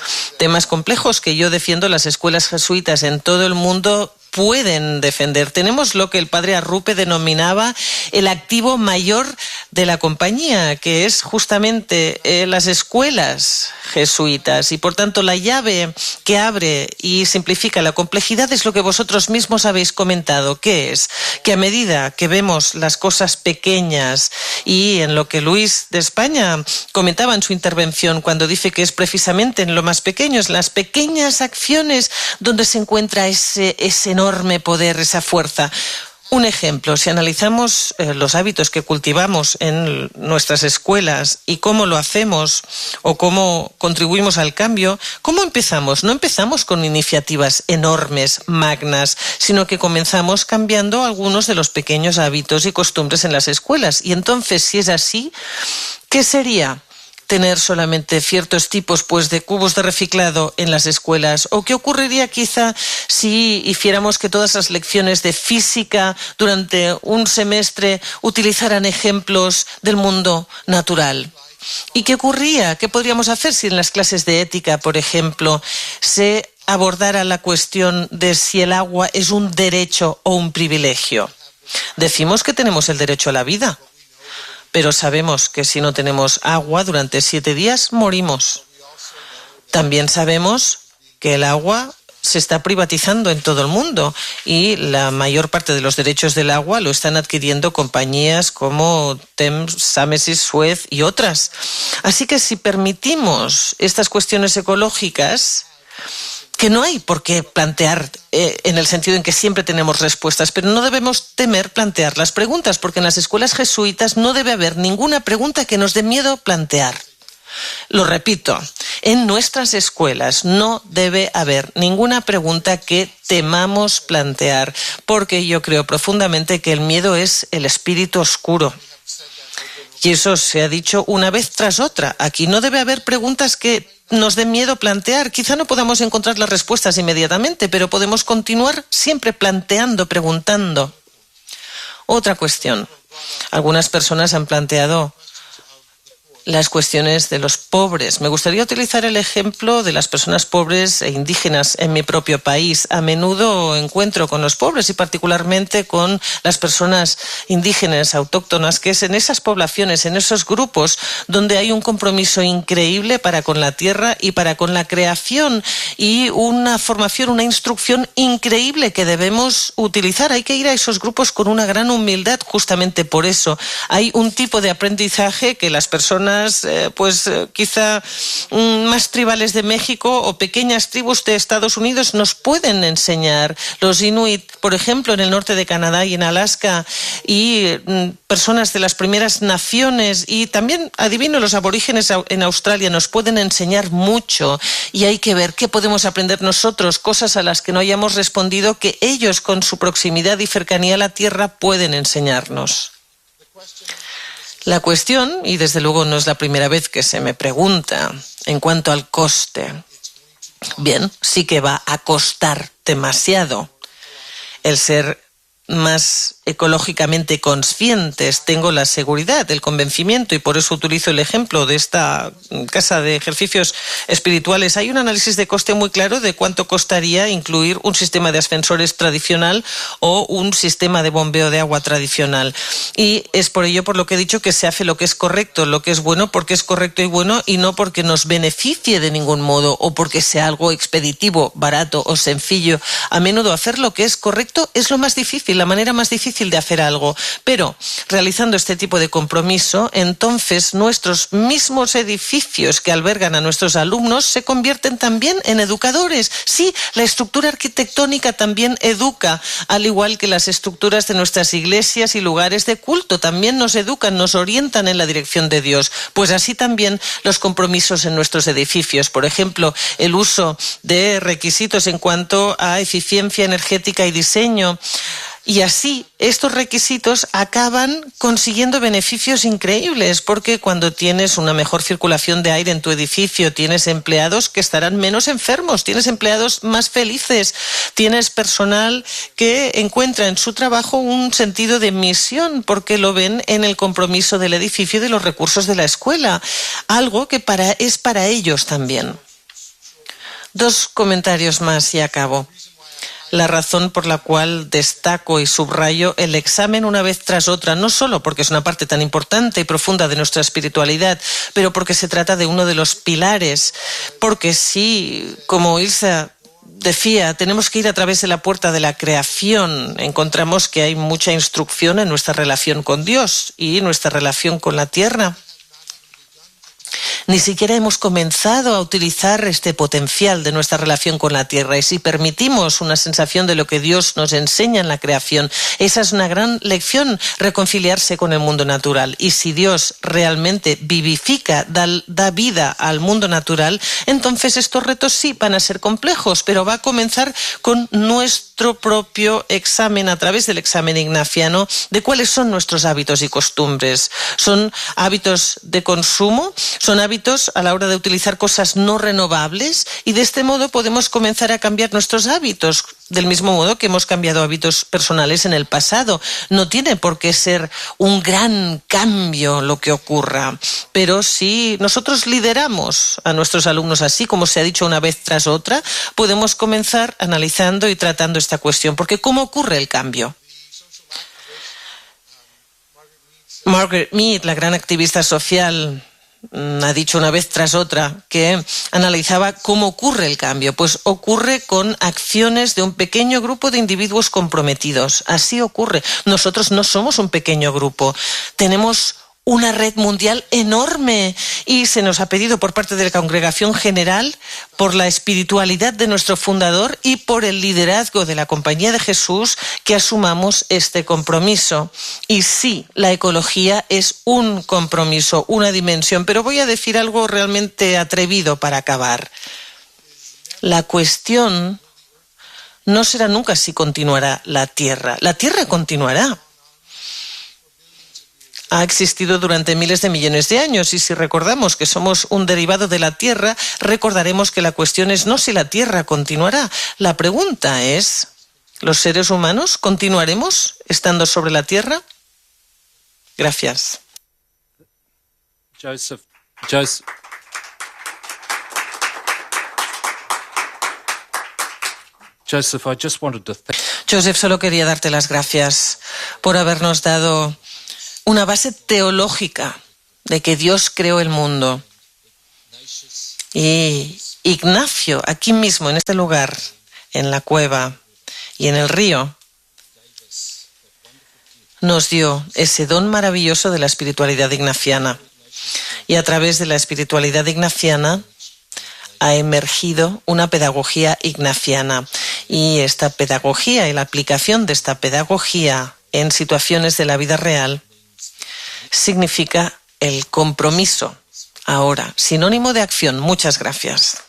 que yo defiendo. Las escuelas jesuitas en todo el mundo pueden defender. Tenemos lo que el padre Arrupe denominaba el activo mayor de la compañía, que es justamente las escuelas jesuitas, y por tanto la llave que abre y simplifica la complejidad es lo que vosotros mismos habéis comentado, que es que a medida que vemos las cosas pequeñas, y en lo que Luis de España comentaba en su intervención cuando dice que es precisamente en lo más pequeño, en las pequeñas acciones donde se encuentra ese enorme poder, esa fuerza. Un ejemplo, si analizamos los hábitos que cultivamos en nuestras escuelas y cómo lo hacemos o cómo contribuimos al cambio, ¿cómo empezamos? No empezamos con iniciativas enormes, magnas, sino que comenzamos cambiando algunos de los pequeños hábitos y costumbres en las escuelas. Y entonces, si es así, ¿qué sería tener solamente ciertos tipos de cubos de reciclado en las escuelas? ¿O qué ocurriría quizá si hiciéramos que todas las lecciones de física durante un semestre utilizaran ejemplos del mundo natural? ¿Y qué ocurría? ¿Qué podríamos hacer si en las clases de ética, por ejemplo, se abordara la cuestión de si el agua es un derecho o un privilegio? Decimos que tenemos el derecho a la vida, pero sabemos que si no tenemos agua durante 7 días, morimos. También sabemos que el agua se está privatizando en todo el mundo y la mayor parte de los derechos del agua lo están adquiriendo compañías como Thames, Sámesis, Suez y otras. Así que si permitimos estas cuestiones ecológicas, que no hay por qué plantear en el sentido en que siempre tenemos respuestas, pero no debemos temer plantear las preguntas, porque en las escuelas jesuitas no debe haber ninguna pregunta que nos dé miedo plantear. Lo repito, en nuestras escuelas no debe haber ninguna pregunta que temamos plantear, porque yo creo profundamente que el miedo es el espíritu oscuro. Y eso se ha dicho una vez tras otra. Aquí no debe haber preguntas que nos dé miedo plantear. Quizá no podamos encontrar las respuestas inmediatamente, pero podemos continuar siempre planteando, preguntando. Otra cuestión. Algunas personas han planteado las cuestiones de los pobres. Me gustaría utilizar el ejemplo de las personas pobres e indígenas en mi propio país. A menudo encuentro con los pobres y particularmente con las personas indígenas autóctonas, que es en esas poblaciones, en esos grupos, donde hay un compromiso increíble para con la tierra y para con la creación, y una formación, una instrucción increíble que debemos utilizar. Hay que ir a esos grupos con una gran humildad, justamente por eso. Hay un tipo de aprendizaje que las personas quizá más tribales de México o pequeñas tribus de Estados Unidos nos pueden enseñar. Los Inuit, por ejemplo, en el norte de Canadá y en Alaska, y personas de las primeras naciones, y también, adivino, los aborígenes en Australia nos pueden enseñar mucho, y hay que ver qué podemos aprender nosotros, cosas a las que no hayamos respondido, que ellos con su proximidad y cercanía a la tierra pueden enseñarnos. La cuestión, y desde luego no es la primera vez que se me pregunta, en cuanto al coste. Bien, sí que va a costar demasiado el ser más ecológicamente conscientes. Tengo la seguridad, el convencimiento, y por eso utilizo el ejemplo de esta casa de ejercicios espirituales. Hay un análisis de coste muy claro de cuánto costaría incluir un sistema de ascensores tradicional o un sistema de bombeo de agua tradicional. Y es por ello por lo que he dicho que se hace lo que es correcto, lo que es bueno, porque es correcto y bueno, y no porque nos beneficie de ningún modo o porque sea algo expeditivo, barato o sencillo. A menudo hacer lo que es correcto es lo más difícil, la manera más difícil difícil de hacer algo, pero realizando este tipo de compromiso, entonces nuestros mismos edificios que albergan a nuestros alumnos se convierten también en educadores. Sí, la estructura arquitectónica también educa, al igual que las estructuras de nuestras iglesias y lugares de culto también nos educan, nos orientan en la dirección de Dios. Pues así también los compromisos en nuestros edificios. Por ejemplo, el uso de requisitos en cuanto a eficiencia energética y diseño. Y así, estos requisitos acaban consiguiendo beneficios increíbles, porque cuando tienes una mejor circulación de aire en tu edificio, tienes empleados que estarán menos enfermos, tienes empleados más felices, tienes personal que encuentra en su trabajo un sentido de misión, porque lo ven en el compromiso del edificio y de los recursos de la escuela, algo que es para ellos también. 2 comentarios más y acabo. La razón por la cual destaco y subrayo el examen una vez tras otra, no solo porque es una parte tan importante y profunda de nuestra espiritualidad, pero porque se trata de uno de los pilares, porque sí, como Ilsa decía, tenemos que ir a través de la puerta de la creación. Encontramos que hay mucha instrucción en nuestra relación con Dios y nuestra relación con la tierra. Ni siquiera hemos comenzado a utilizar este potencial de nuestra relación con la tierra, y si permitimos una sensación de lo que Dios nos enseña en la creación, esa es una gran lección, reconciliarse con el mundo natural. Y si Dios realmente vivifica, da vida al mundo natural, entonces estos retos sí van a ser complejos, pero va a comenzar con nuestro propio examen, a través del examen ignaciano, de cuáles son nuestros hábitos y costumbres. ¿Son hábitos de consumo? ¿Son hábitos a la hora de utilizar cosas no renovables? Y de este modo podemos comenzar a cambiar nuestros hábitos, del mismo modo que hemos cambiado hábitos personales en el pasado. No tiene por qué ser un gran cambio lo que ocurra, pero si nosotros lideramos a nuestros alumnos así, como se ha dicho una vez tras otra, podemos comenzar analizando y tratando esta cuestión, porque ¿cómo ocurre el cambio? Margaret Mead, la gran activista social, ha dicho una vez tras otra que analizaba cómo ocurre el cambio. Pues ocurre con acciones de un pequeño grupo de individuos comprometidos. Así ocurre. Nosotros no somos un pequeño grupo. Tenemos una red mundial enorme y se nos ha pedido por parte de la Congregación General, por la espiritualidad de nuestro fundador y por el liderazgo de la Compañía de Jesús, que asumamos este compromiso. Y sí, la ecología es un compromiso, una dimensión, pero voy a decir algo realmente atrevido para acabar. La cuestión no será nunca si continuará la Tierra. La Tierra continuará. Ha existido durante miles de millones de años, y si recordamos que somos un derivado de la Tierra, recordaremos que la cuestión es no si la Tierra continuará. La pregunta es, ¿los seres humanos continuaremos estando sobre la Tierra? Gracias. Joseph, I just wanted to thank... Joseph, solo quería darte las gracias por habernos dado una base teológica de que Dios creó el mundo. Y Ignacio, aquí mismo, en este lugar, en la cueva y en el río, nos dio ese don maravilloso de la espiritualidad ignaciana. Y a través de la espiritualidad ignaciana ha emergido una pedagogía ignaciana. Y esta pedagogía y la aplicación de esta pedagogía en situaciones de la vida real significa el compromiso. Ahora, sinónimo de acción. Muchas gracias.